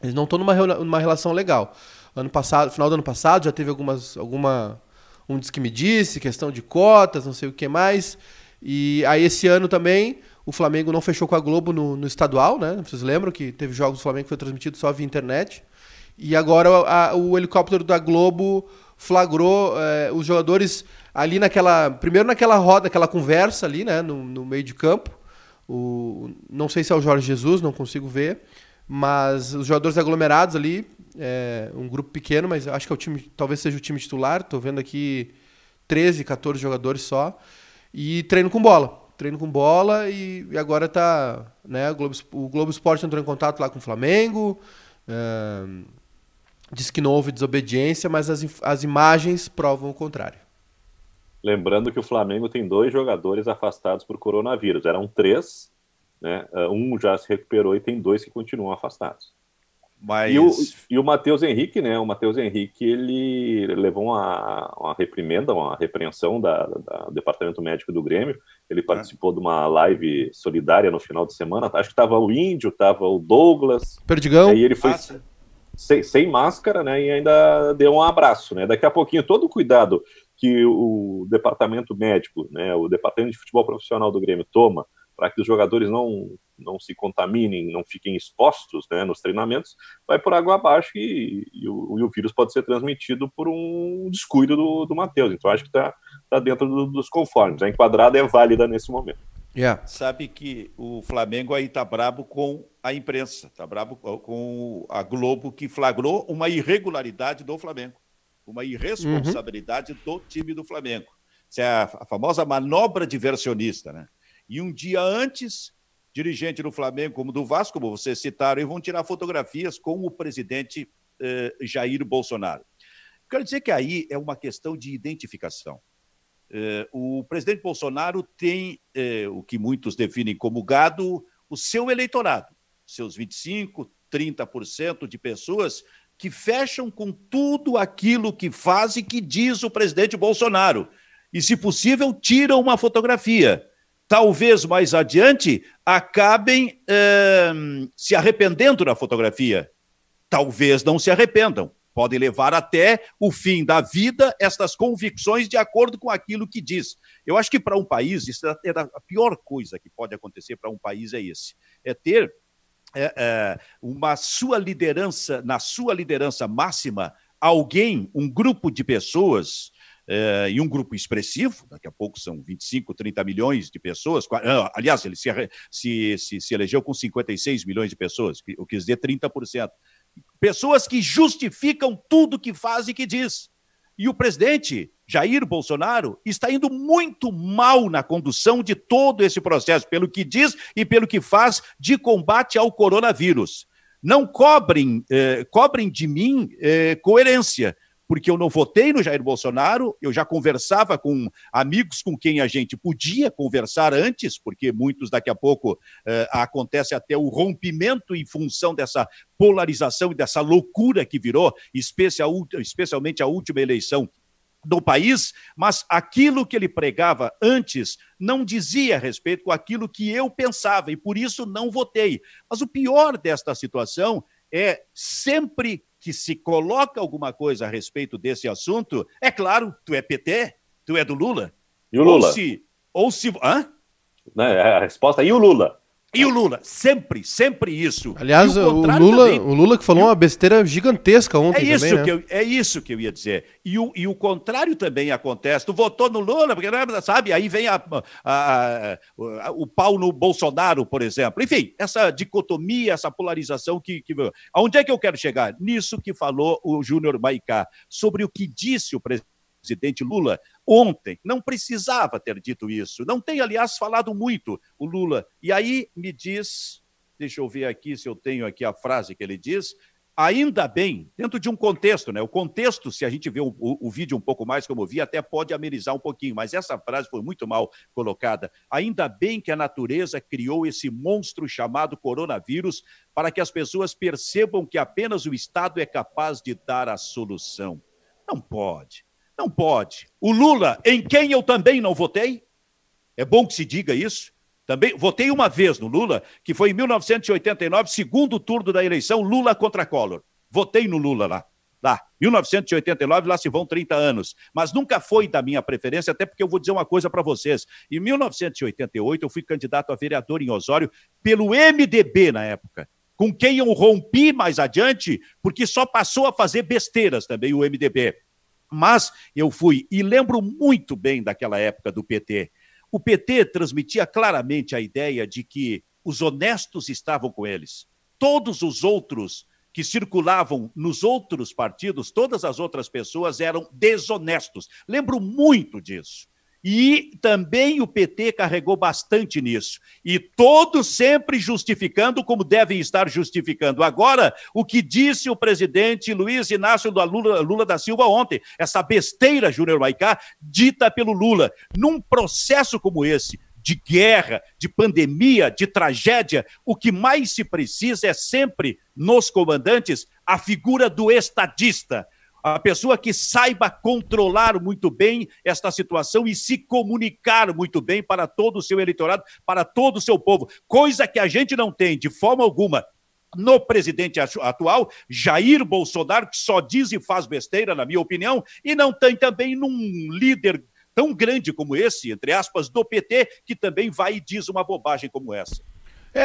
Eles não estão numa relação legal. Ano passado, final do ano passado, já teve um diz que me disse, questão de cotas, não sei o que mais. E aí esse ano também, o Flamengo não fechou com a Globo no estadual, né? Vocês lembram que teve jogos do Flamengo que foi transmitido só via internet. E agora o helicóptero da Globo flagrou os jogadores ali primeiro naquela roda, aquela conversa ali, né? No meio de campo. Não sei se é o Jorge Jesus, não consigo ver. Mas os jogadores aglomerados ali, um grupo pequeno, mas acho que é o time, talvez seja o time titular. Estou vendo aqui 13, 14 jogadores só. E treino com bola e agora tá, né, o Globo Esporte entrou em contato lá com o Flamengo, disse que não houve desobediência, mas as imagens provam o contrário. Lembrando que o Flamengo tem 2 jogadores afastados por coronavírus, eram 3, né? Um já se recuperou e tem 2 que continuam afastados. Mas... E o Matheus Henrique, né? O Matheus Henrique, ele levou uma reprimenda, uma repreensão do Departamento Médico do Grêmio. Ele participou de uma live solidária no final de semana. Acho que estava o Índio, estava o Douglas. Perdigão. E ele foi sem máscara, né? E ainda deu um abraço, né? Daqui a pouquinho, todo o cuidado que o Departamento Médico, né? O Departamento de Futebol Profissional do Grêmio toma para que os jogadores não se contaminem, não fiquem expostos, né, nos treinamentos, vai por água abaixo e o vírus pode ser transmitido por um descuido do Matheus. Então, acho que está dentro dos conformes. A enquadrada é válida nesse momento. Yeah. Sabe que o Flamengo aí está brabo com a imprensa, está brabo com a Globo, que flagrou uma irregularidade do Flamengo, uma irresponsabilidade do time do Flamengo. Isso é a famosa manobra diversionista, né? E um dia antes, dirigente do Flamengo, como do Vasco, como vocês citaram, e vão tirar fotografias com o presidente Jair Bolsonaro. Quero dizer que aí é uma questão de identificação. O presidente Bolsonaro tem o que muitos definem como gado, o seu eleitorado, seus 25%, 30% de pessoas que fecham com tudo aquilo que faz e que diz o presidente Bolsonaro. E, se possível, tiram uma fotografia. Talvez mais adiante acabem se arrependendo da fotografia. Talvez não se arrependam. Podem levar até o fim da vida estas convicções de acordo com aquilo que diz. Eu acho que para um país, isso é a pior coisa que pode acontecer para um país é esse. É ter uma sua liderança, na sua liderança máxima, alguém, um grupo de pessoas, e um grupo expressivo, daqui a pouco são 25, 30 milhões de pessoas, aliás, ele se elegeu com 56 milhões de pessoas, eu quis dizer 30%. Pessoas que justificam tudo que faz e que diz. E o presidente Jair Bolsonaro está indo muito mal na condução de todo esse processo, pelo que diz e pelo que faz de combate ao coronavírus. Não cobrem de mim coerência, porque eu não votei no Jair Bolsonaro, eu já conversava com amigos com quem a gente podia conversar antes, porque muitos daqui a pouco acontece até o rompimento em função dessa polarização e dessa loucura que virou, especialmente a última eleição do país, mas aquilo que ele pregava antes não dizia respeito com aquilo que eu pensava, e por isso não votei. Mas o pior desta situação é sempre que se coloca alguma coisa a respeito desse assunto, é claro, tu é PT, tu é do Lula. E o Lula? Hã? A resposta, e o Lula? E o Lula, sempre isso. Aliás, o Lula que falou uma besteira gigantesca ontem também, né? É isso que eu ia dizer. E o contrário também acontece. Tu votou no Lula, porque, sabe, aí vem o pau no Bolsonaro, por exemplo. Enfim, essa dicotomia, essa polarização que... Aonde é que eu quero chegar? Nisso que falou o Júnior Maicá, sobre o que disse o presidente Lula ontem. Não precisava ter dito isso. Não tem, aliás, falado muito o Lula. E aí me diz, deixa eu ver aqui se eu tenho aqui a frase que ele diz, ainda bem, dentro de um contexto, né? O contexto, se a gente vê o vídeo um pouco mais como eu vi, até pode amenizar um pouquinho, mas essa frase foi muito mal colocada. Ainda bem que a natureza criou esse monstro chamado coronavírus para que as pessoas percebam que apenas o Estado é capaz de dar a solução. Não pode. Não pode. O Lula, em quem eu também não votei, é bom que se diga isso, também votei uma vez no Lula, que foi em 1989, segundo turno da eleição, Lula contra Collor. Votei no Lula lá. 1989, lá se vão 30 anos. Mas nunca foi da minha preferência, até porque eu vou dizer uma coisa para vocês. Em 1988, eu fui candidato a vereador em Osório pelo MDB na época, com quem eu rompi mais adiante, porque só passou a fazer besteiras também o MDB. Mas eu fui, e lembro muito bem daquela época do PT. O PT transmitia claramente a ideia de que os honestos estavam com eles. Todos os outros que circulavam nos outros partidos, todas as outras pessoas eram desonestos. Lembro muito disso. E também o PT carregou bastante nisso. E todos sempre justificando como devem estar justificando. Agora, o que disse o presidente Luiz Inácio Lula da Silva ontem, essa besteira, Júnior Maicá, dita pelo Lula, num processo como esse, de guerra, de pandemia, de tragédia, o que mais se precisa é sempre, nos comandantes, a figura do estadista. A pessoa que saiba controlar muito bem esta situação e se comunicar muito bem para todo o seu eleitorado, para todo o seu povo, coisa que a gente não tem de forma alguma no presidente atual, Jair Bolsonaro, que só diz e faz besteira, na minha opinião, e não tem também num líder tão grande como esse, entre aspas, do PT, que também vai e diz uma bobagem como essa.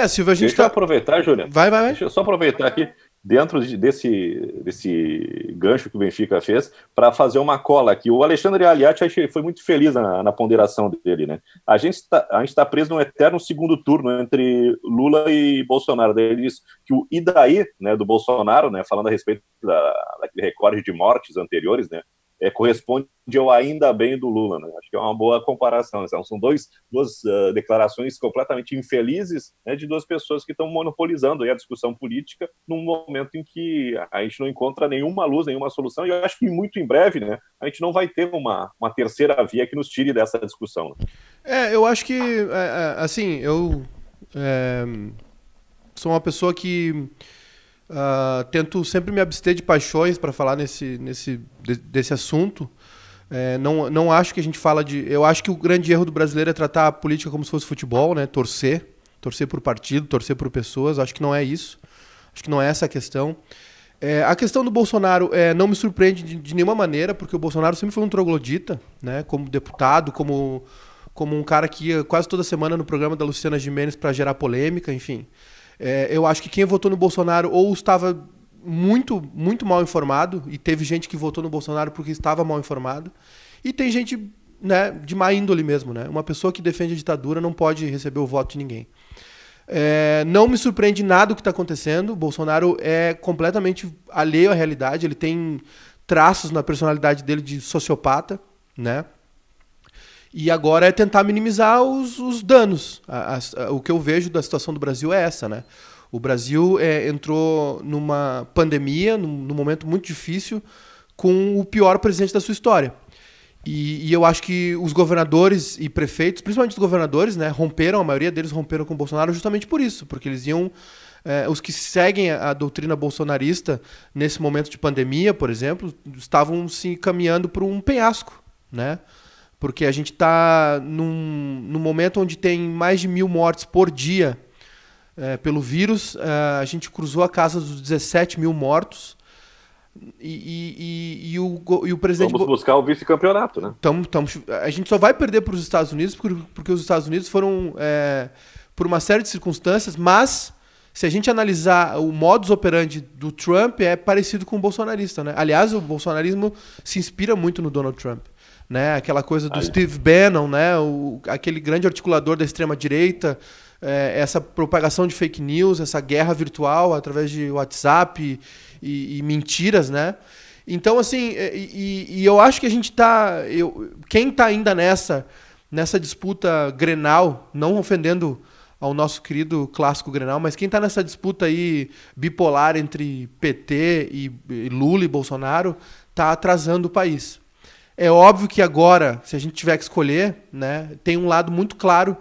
Silvio, a gente Deixa eu aproveitar, Júnior. Vai. Deixa eu só aproveitar aqui, dentro desse gancho que o Benfica fez, para fazer uma cola aqui. O Alexandre Aliati foi muito feliz na ponderação dele, né? A gente está preso num eterno segundo turno entre Lula e Bolsonaro. Daí ele diz que o "e daí", né, do Bolsonaro, né, falando a respeito daquele recorde de mortes anteriores, né, corresponde ao "ainda bem" do Lula, né? Acho que é uma boa comparação, né? São duas declarações completamente infelizes, né, de duas pessoas que estão monopolizando aí a discussão política num momento em que a gente não encontra nenhuma luz, nenhuma solução, e eu acho que muito em breve, né, a gente não vai ter uma terceira via que nos tire dessa discussão. Eu acho que, assim, eu sou uma pessoa que tento sempre me abster de paixões para falar desse assunto. Não acho que a gente fala de... Eu acho que o grande erro do brasileiro é tratar a política como se fosse futebol, né? Torcer por partido, torcer por pessoas. Acho que não é isso. Acho que não é essa a questão. A questão do Bolsonaro não me surpreende de nenhuma maneira, porque o Bolsonaro sempre foi um troglodita, né? Como deputado, como um cara que ia quase toda semana no programa da Luciana Gimenez para gerar polêmica, enfim. Eu acho que quem votou no Bolsonaro ou estava muito, muito mal informado, e teve gente que votou no Bolsonaro porque estava mal informado, e tem gente, né, de má índole mesmo, né? Uma pessoa que defende a ditadura não pode receber o voto de ninguém. Não me surpreende nada o que está acontecendo. O Bolsonaro é completamente alheio à realidade, ele tem traços na personalidade dele de sociopata, né? E agora é tentar minimizar os danos. O que eu vejo da situação do Brasil é essa, né? O Brasil entrou numa pandemia, num momento muito difícil, com o pior presidente da sua história. E eu acho que os governadores e prefeitos, principalmente os governadores, né, a maioria deles romperam com o Bolsonaro justamente por isso, porque eles iam... os que seguem a doutrina bolsonarista nesse momento de pandemia, por exemplo, estavam se caminhando para um penhasco, né? Porque a gente está num momento onde tem mais de 1.000 mortes por dia pelo vírus. A gente cruzou a casa dos 17 mil mortos. E o presidente... Vamos buscar o vice-campeonato, né? A gente só vai perder para os Estados Unidos porque os Estados Unidos foram, por uma série de circunstâncias, mas se a gente analisar o modus operandi do Trump, é parecido com o bolsonarista, né? Aliás, o bolsonarismo se inspira muito no Donald Trump. Né, aquela coisa do Steve Bannon, né, aquele grande articulador da extrema-direita, essa propagação de fake news, essa guerra virtual através de WhatsApp e mentiras, né? Então, assim, eu acho que a gente está... Quem está ainda nessa disputa Grenal, não ofendendo ao nosso querido clássico Grenal, mas quem está nessa disputa aí bipolar entre PT e Lula e Bolsonaro está atrasando o país. É óbvio que agora, se a gente tiver que escolher, né, tem um lado muito claro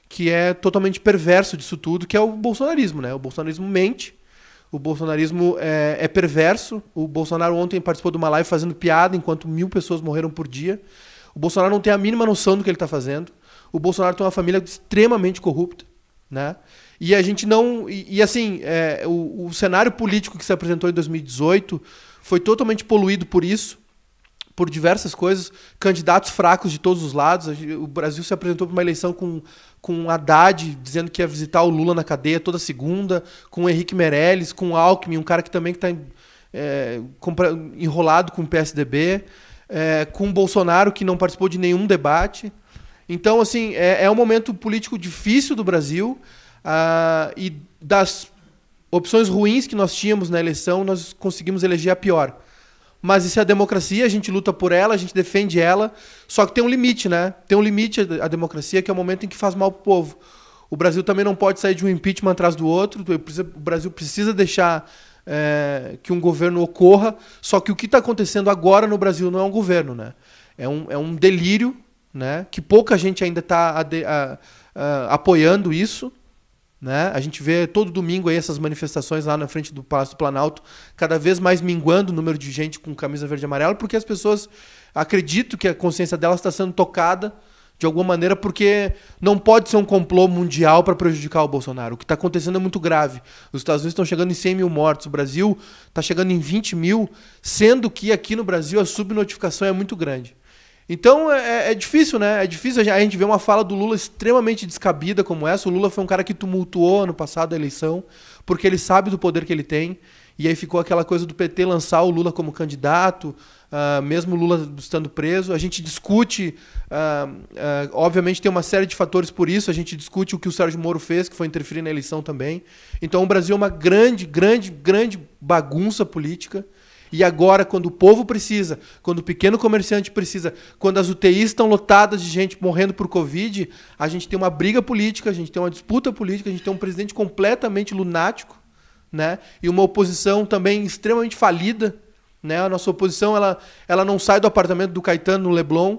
que é totalmente perverso disso tudo, que é o bolsonarismo, né? O bolsonarismo mente, o bolsonarismo é perverso. O Bolsonaro ontem participou de uma live fazendo piada enquanto 1.000 pessoas morreram por dia. O Bolsonaro não tem a mínima noção do que ele está fazendo. O Bolsonaro tem uma família extremamente corrupta, né? E a gente não... assim, o cenário político que se apresentou em 2018 foi totalmente poluído por isso, por diversas coisas, candidatos fracos de todos os lados. O Brasil se apresentou para uma eleição com Haddad dizendo que ia visitar o Lula na cadeia toda segunda, com o Henrique Meirelles, com o Alckmin, um cara que também está enrolado com o PSDB, com o Bolsonaro, que não participou de nenhum debate. Então, assim, é um momento político difícil do Brasil, e das opções ruins que nós tínhamos na eleição, nós conseguimos eleger a pior. Mas isso é a democracia, a gente luta por ela, a gente defende ela, só que tem um limite, né? Tem um limite a democracia, que é o momento em que faz mal pro povo. O Brasil também não pode sair de um impeachment atrás do outro, o Brasil precisa deixar que um governo ocorra, só que o que está acontecendo agora no Brasil não é um governo, né? É um delírio, né? Que pouca gente ainda está apoiando isso. Né? A gente vê todo domingo aí essas manifestações lá na frente do Palácio do Planalto, cada vez mais minguando o número de gente com camisa verde e amarela, porque as pessoas acreditam que a consciência delas está sendo tocada de alguma maneira, porque não pode ser um complô mundial para prejudicar o Bolsonaro. O que está acontecendo é muito grave. Os Estados Unidos estão chegando em 100 mil mortos, o Brasil está chegando em 20 mil, sendo que aqui no Brasil a subnotificação é muito grande. Então é difícil, né? É difícil a gente ver uma fala do Lula extremamente descabida como essa. O Lula foi um cara que tumultuou ano passado a eleição, porque ele sabe do poder que ele tem. E aí ficou aquela coisa do PT lançar o Lula como candidato, mesmo o Lula estando preso. A gente discute, obviamente tem uma série de fatores por isso, a gente discute o que o Sérgio Moro fez, que foi interferir na eleição também. Então o Brasil é uma grande, grande, grande bagunça política. E agora, quando o povo precisa, quando o pequeno comerciante precisa, quando as UTIs estão lotadas de gente morrendo por Covid, a gente tem uma briga política, a gente tem uma disputa política, a gente tem um presidente completamente lunático, né? E uma oposição também extremamente falida, né? A nossa oposição ela não sai do apartamento do Caetano no Leblon,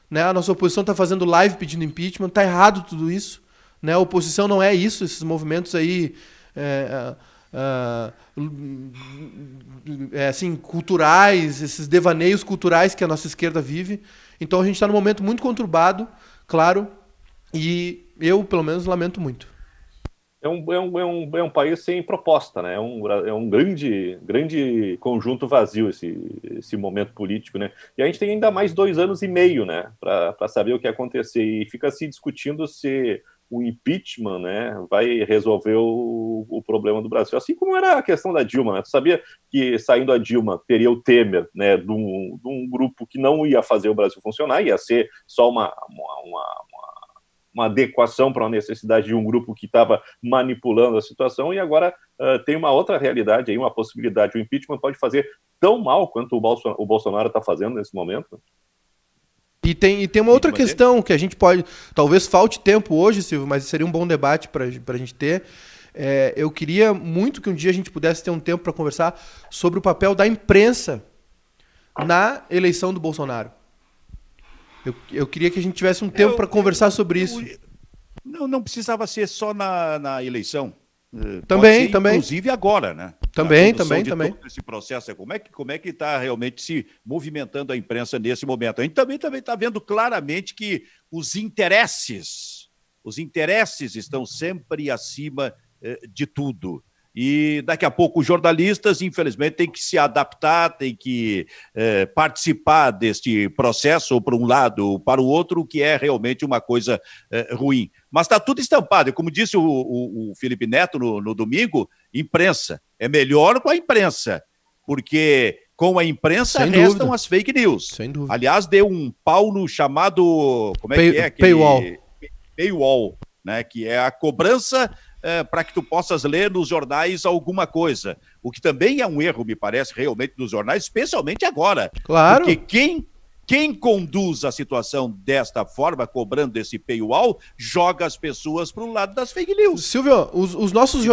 né? A nossa oposição está fazendo live pedindo impeachment, está errado tudo isso, né? A oposição não é isso, esses movimentos aí assim, culturais, esses devaneios culturais que a nossa esquerda vive. Então a gente está num momento muito conturbado, claro, e eu, pelo menos, lamento muito. É um país sem proposta, né? É um grande conjunto vazio esse momento político, né? E a gente tem ainda mais 2 anos e meio, né? Para saber o que acontecer. E fica se discutindo se o impeachment, né, vai resolver o problema do Brasil. Assim como era a questão da Dilma, né? Tu sabia que saindo a Dilma teria o Temer, né, de um grupo que não ia fazer o Brasil funcionar, ia ser só uma adequação para a necessidade de um grupo que estava manipulando a situação, e agora tem uma outra realidade, aí, uma possibilidade. O impeachment pode fazer tão mal quanto o Bolsonaro está fazendo nesse momento. E tem uma outra questão que a gente pode... Talvez falte tempo hoje, Silvio, mas seria um bom debate para a gente ter. Eu queria muito que um dia a gente pudesse ter um tempo para conversar sobre o papel da imprensa na eleição do Bolsonaro. Eu queria que a gente tivesse um tempo para conversar sobre isso. Não precisava ser só na eleição. Também. Inclusive agora, né? Também. Todo esse processo, como é que está realmente se movimentando a imprensa nesse momento? A gente também está vendo claramente que os interesses estão sempre acima de tudo. E daqui a pouco os jornalistas, infelizmente, têm que se adaptar, têm que participar deste processo, ou para um lado ou para o outro, o que é realmente uma coisa ruim. Mas está tudo estampado. Como disse o Felipe Neto no domingo, imprensa. É melhor com a imprensa, porque com a imprensa restam as fake news. Sem dúvida. Aliás, deu um pau no chamado... Como é que é? Paywall. Paywall, né? Que é a cobrança... para que tu possas ler nos jornais alguma coisa. O que também é um erro, me parece, realmente, nos jornais, especialmente agora. Claro. Porque quem conduz a situação desta forma, cobrando esse paywall, joga as pessoas para o lado das fake news. Silvio, os nossos... E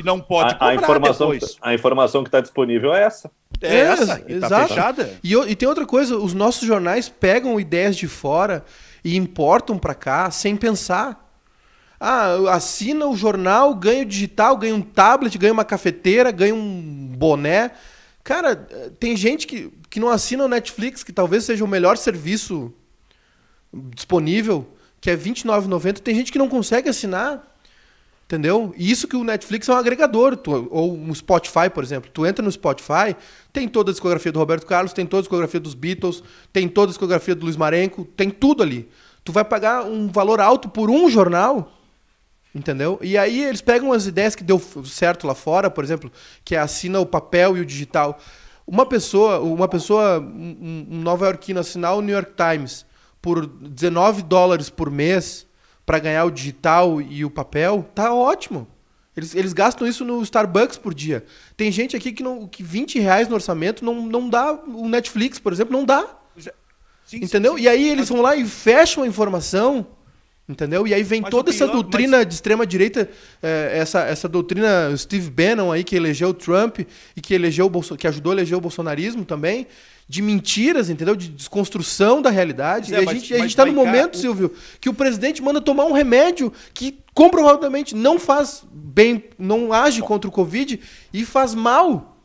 não pode cobrar depois. A informação que está disponível é essa. Essa, e está fechada. E tem outra coisa, os nossos jornais pegam ideias de fora e importam para cá sem pensar. Assina o jornal, ganha o digital, ganha um tablet, ganha uma cafeteira, ganha um boné. Cara, tem gente que não assina o Netflix, que talvez seja o melhor serviço disponível, que é R$ 29,90. Tem gente que não consegue assinar, entendeu? E isso que o Netflix é um agregador, ou um Spotify, por exemplo. Tu entra no Spotify, tem toda a discografia do Roberto Carlos, tem toda a discografia dos Beatles, tem toda a discografia do Luiz Marenco, tem tudo ali. Tu vai pagar um valor alto por um jornal... Entendeu? E aí eles pegam as ideias que deu certo lá fora, por exemplo, que assina o papel e o digital. Um nova-iorquino assinar o New York Times por $19 por mês para ganhar o digital e o papel, tá ótimo. Eles gastam isso no Starbucks por dia. Tem gente aqui que R$20 no orçamento não dá. O Netflix, por exemplo, não dá. Sim, entendeu? Sim. E aí eles vão lá e fecham a informação... Entendeu? E aí vem toda essa doutrina de extrema-direita, essa doutrina Steve Bannon aí, que elegeu o Trump e que ajudou a eleger o bolsonarismo também, de mentiras, entendeu? De desconstrução da realidade. A gente está no momento, Silvio, que o presidente manda tomar um remédio que comprovadamente não faz bem, não age contra o Covid e faz mal.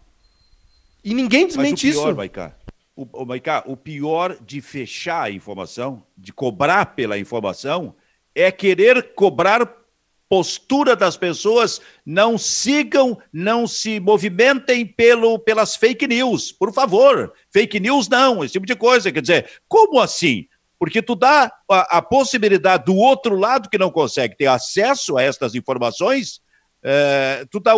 E ninguém desmente isso. O pior de fechar a informação, de cobrar pela informação, é querer cobrar postura das pessoas, não sigam, não se movimentem pelas fake news, por favor. Fake news não, esse tipo de coisa. Quer dizer, como assim? Porque tu dá a possibilidade do outro lado que não consegue ter acesso a estas informações, tu dá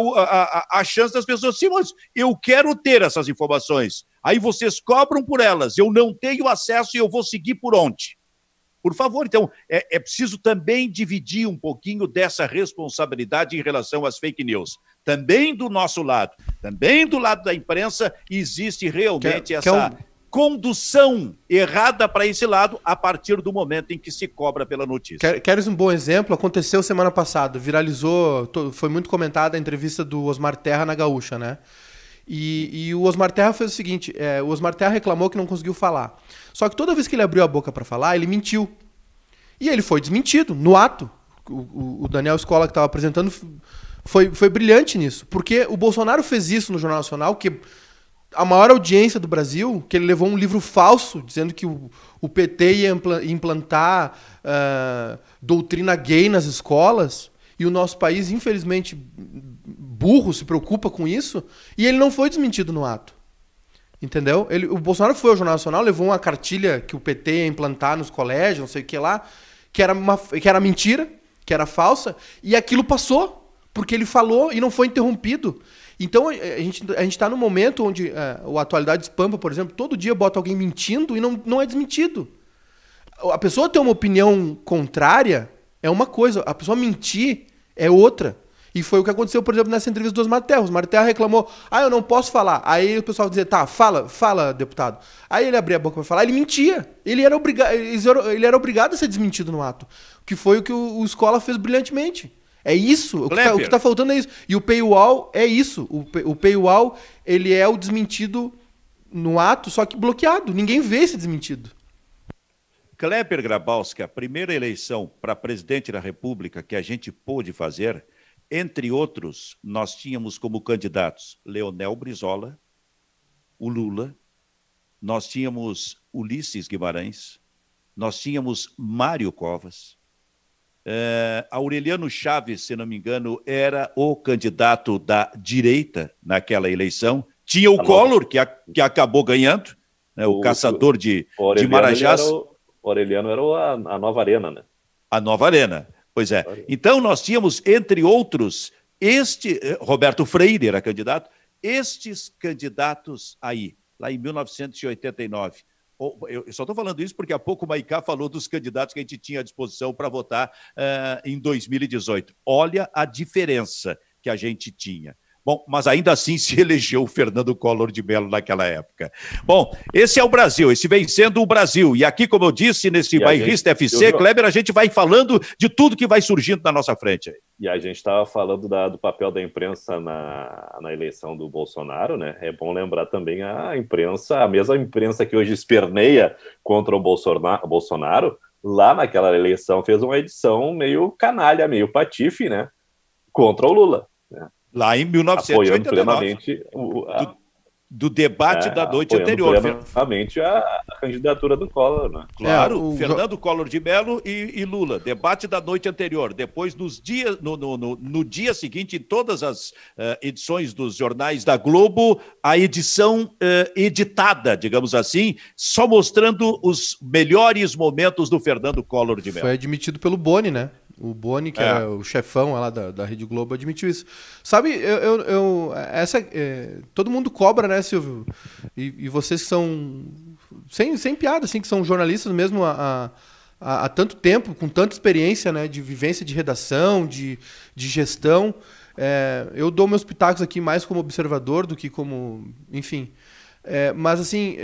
a chance das pessoas, sim, mas eu quero ter essas informações. Aí vocês cobram por elas, eu não tenho acesso e eu vou seguir por onde? Por favor, então, é preciso também dividir um pouquinho dessa responsabilidade em relação às fake news. Também do nosso lado, também do lado da imprensa, existe realmente essa condução errada para esse lado a partir do momento em que se cobra pela notícia. Queres um bom exemplo? Aconteceu semana passada, viralizou, foi muito comentada a entrevista do Osmar Terra na Gaúcha, né? E o Osmar Terra fez o seguinte, o Osmar Terra reclamou que não conseguiu falar. Só que toda vez que ele abriu a boca para falar, ele mentiu. E ele foi desmentido, no ato. O Daniel Scola, que estava apresentando, foi brilhante nisso. Porque o Bolsonaro fez isso no Jornal Nacional, que a maior audiência do Brasil, que ele levou um livro falso, dizendo que o PT ia implantar doutrina gay nas escolas, e o nosso país, infelizmente, burro, se preocupa com isso, e ele não foi desmentido no ato. Entendeu? O Bolsonaro foi ao Jornal Nacional, levou uma cartilha que o PT ia implantar nos colégios, não sei o que lá, que era mentira, que era falsa, e aquilo passou, porque ele falou e não foi interrompido. Então, a gente está num momento onde o Atualidade Espampa, por exemplo, todo dia bota alguém mentindo e não é desmentido. A pessoa ter uma opinião contrária é uma coisa, a pessoa mentir é outra. E foi o que aconteceu, por exemplo, nessa entrevista do Osmar Terra. O Osmar Terra reclamou, eu não posso falar. Aí o pessoal dizia, tá, fala, deputado. Aí ele abria a boca para falar, ele mentia. Ele era obrigado a ser desmentido no ato. Que foi o que o Scola fez brilhantemente. É isso, o que está faltando é isso. E o paywall é isso. O paywall, ele é o desmentido no ato, só que bloqueado. Ninguém vê esse desmentido. Kleber Grabowski, a primeira eleição para presidente da República que a gente pôde fazer, entre outros, nós tínhamos como candidatos Leonel Brizola, o Lula, nós tínhamos Ulisses Guimarães, nós tínhamos Mário Covas, Aureliano Chaves, se não me engano, era o candidato da direita naquela eleição, tinha o Collor, que acabou ganhando, né, o caçador de Marajás. O Aureliano era a Nova Arena, né? A Nova Arena. Pois é. Então, nós tínhamos, entre outros, Roberto Freire era candidato, estes candidatos aí, lá em 1989. Eu só estou falando isso porque há pouco o Maicá falou dos candidatos que a gente tinha à disposição para votar em 2018. Olha a diferença que a gente tinha. Bom, mas ainda assim se elegeu o Fernando Collor de Mello naquela época. Bom, esse é o Brasil, esse vem sendo o Brasil. E aqui, como eu disse, nesse Bairrista FC, Kleber, a gente vai falando de tudo que vai surgindo na nossa frente. E a gente estava falando do papel da imprensa na eleição do Bolsonaro, né? É bom lembrar também a imprensa, a mesma imprensa que hoje esperneia contra o Bolsonaro, lá naquela eleição fez uma edição meio canalha, meio patife, né? Contra o Lula, né? Lá em 1989. Apoiando plenamente do debate da noite anterior. Plenamente a candidatura do Collor, né? Claro, Fernando Collor de Mello e Lula. Debate da noite anterior. Depois, no dia seguinte, em todas as edições dos jornais da Globo, a edição editada, digamos assim, só mostrando os melhores momentos do Fernando Collor de Mello. Foi admitido pelo Boni, né? O Boni, que era o chefão lá da Rede Globo, admitiu isso. Sabe, todo mundo cobra, né, Silvio? E vocês que são, sem piada, assim, que são jornalistas mesmo há tanto tempo, com tanta experiência, né, de vivência de redação, de gestão. Eu dou meus pitacos aqui mais como observador do que como, enfim... mas assim,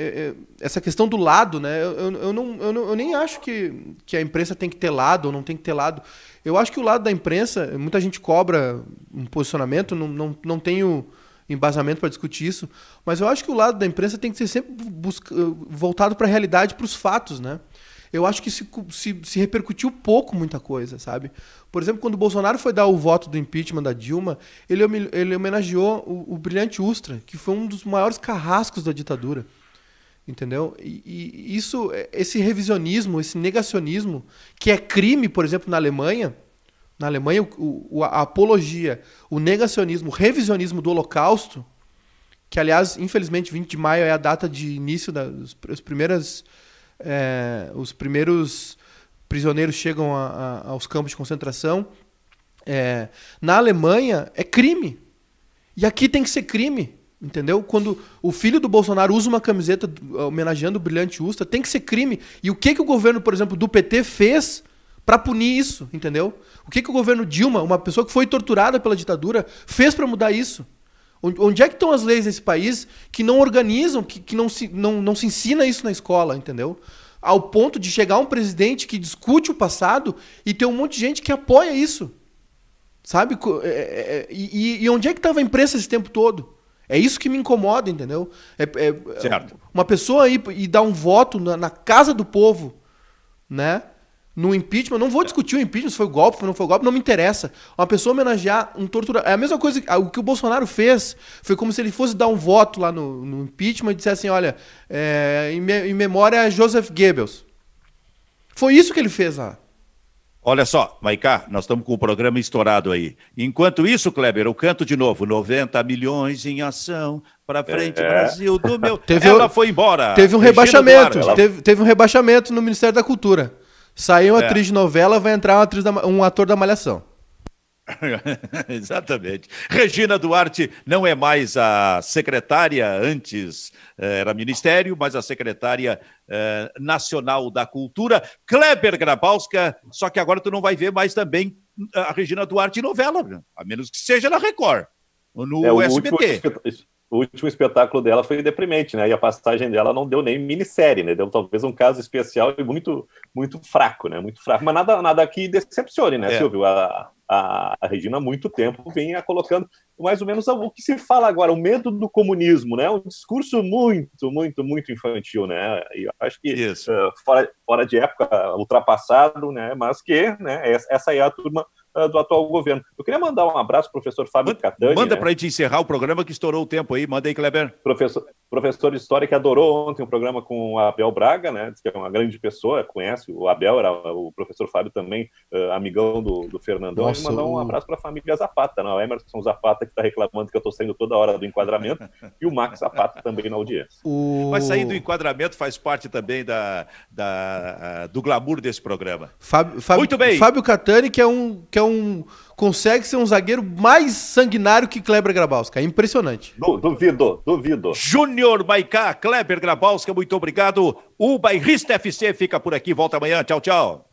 essa questão do lado, né? Eu nem acho que a imprensa tem que ter lado ou não tem que ter lado. Eu acho que o lado da imprensa, muita gente cobra um posicionamento, não tenho embasamento para discutir isso, mas eu acho que o lado da imprensa tem que ser sempre voltado para a realidade, para os fatos, né? Eu acho que se repercutiu pouco muita coisa, sabe? Por exemplo, quando o Bolsonaro foi dar o voto do impeachment da Dilma, ele homenageou o brilhante Ustra, que foi um dos maiores carrascos da ditadura. Entendeu? E esse revisionismo, esse negacionismo, que é crime, por exemplo, na Alemanha, Na Alemanha, a apologia, o negacionismo, o revisionismo do Holocausto, que, aliás, infelizmente, 20 de maio é a data de início os primeiros prisioneiros chegam aos campos de concentração. Na Alemanha, é crime. E aqui tem que ser crime, entendeu? Quando o filho do Bolsonaro usa uma camiseta homenageando o Brilhante Ustra, tem que ser crime. E o que o governo, por exemplo, do PT fez para punir isso, entendeu? O que o governo Dilma, uma pessoa que foi torturada pela ditadura, fez para mudar isso? Onde é que estão as leis nesse país que não organizam, que não se ensina isso na escola, entendeu? Ao ponto de chegar um presidente que discute o passado e ter um monte de gente que apoia isso. Sabe? E onde é que estava a imprensa esse tempo todo? É isso que me incomoda, entendeu? Certo. Uma pessoa ir e dar um voto na casa do povo, né? No impeachment, não vou discutir o impeachment, se foi golpe, se não foi golpe, não me interessa. Uma pessoa homenagear um torturador. É a mesma coisa, o que o Bolsonaro fez foi como se ele fosse dar um voto lá no impeachment e dissesse assim, olha, em memória a Joseph Goebbels. Foi isso que ele fez lá. Olha só, Maiká, nós estamos com o programa estourado aí. Enquanto isso, Kleber, eu canto de novo, 90 milhões em ação, pra frente, Brasil, do meu... Ela foi embora. Teve um rebaixamento, teve um rebaixamento no Ministério da Cultura. Saiu uma atriz de novela, vai entrar um ator da Malhação. Exatamente. Regina Duarte não é mais a secretária, antes era ministério, mas a secretária nacional da cultura. Kleber Grabowska, só que agora tu não vai ver mais também a Regina Duarte em novela, a menos que seja na Record, no SBT. O último espetáculo dela foi deprimente, né? E a passagem dela não deu nem minissérie, né? Deu talvez um caso especial e muito, muito fraco, né? Muito fraco. Mas nada que decepcione, né, Silvio? A Regina há muito tempo vem colocando mais ou menos o que se fala agora, o medo do comunismo, né? Um discurso muito, muito, muito infantil, né? E eu acho que fora de época, ultrapassado, né? Mas que, né? Essa é a turma do atual governo. Eu queria mandar um abraço pro professor Fábio Catani. Manda para a gente encerrar o programa que estourou o tempo aí. Manda aí, Kleber. Professor de História que adorou ontem um programa com o Abel Braga, né? Diz que é uma grande pessoa, conhece o Abel, era o professor Fábio também, amigão do Fernandão. Nossa, e mandar um abraço para a família Zapata, né? O Emerson Zapata, que está reclamando que eu estou saindo toda hora do enquadramento, e o Max Zapata também na audiência. Mas sair do enquadramento faz parte também do glamour desse programa. Muito bem. Fábio Catani, consegue ser um zagueiro mais sanguinário que Kleber Grabowska. É impressionante. Duvido. Júnior Maiká, Kleber Grabowska, muito obrigado. O Bairrista FC fica por aqui. Volta amanhã. Tchau, tchau.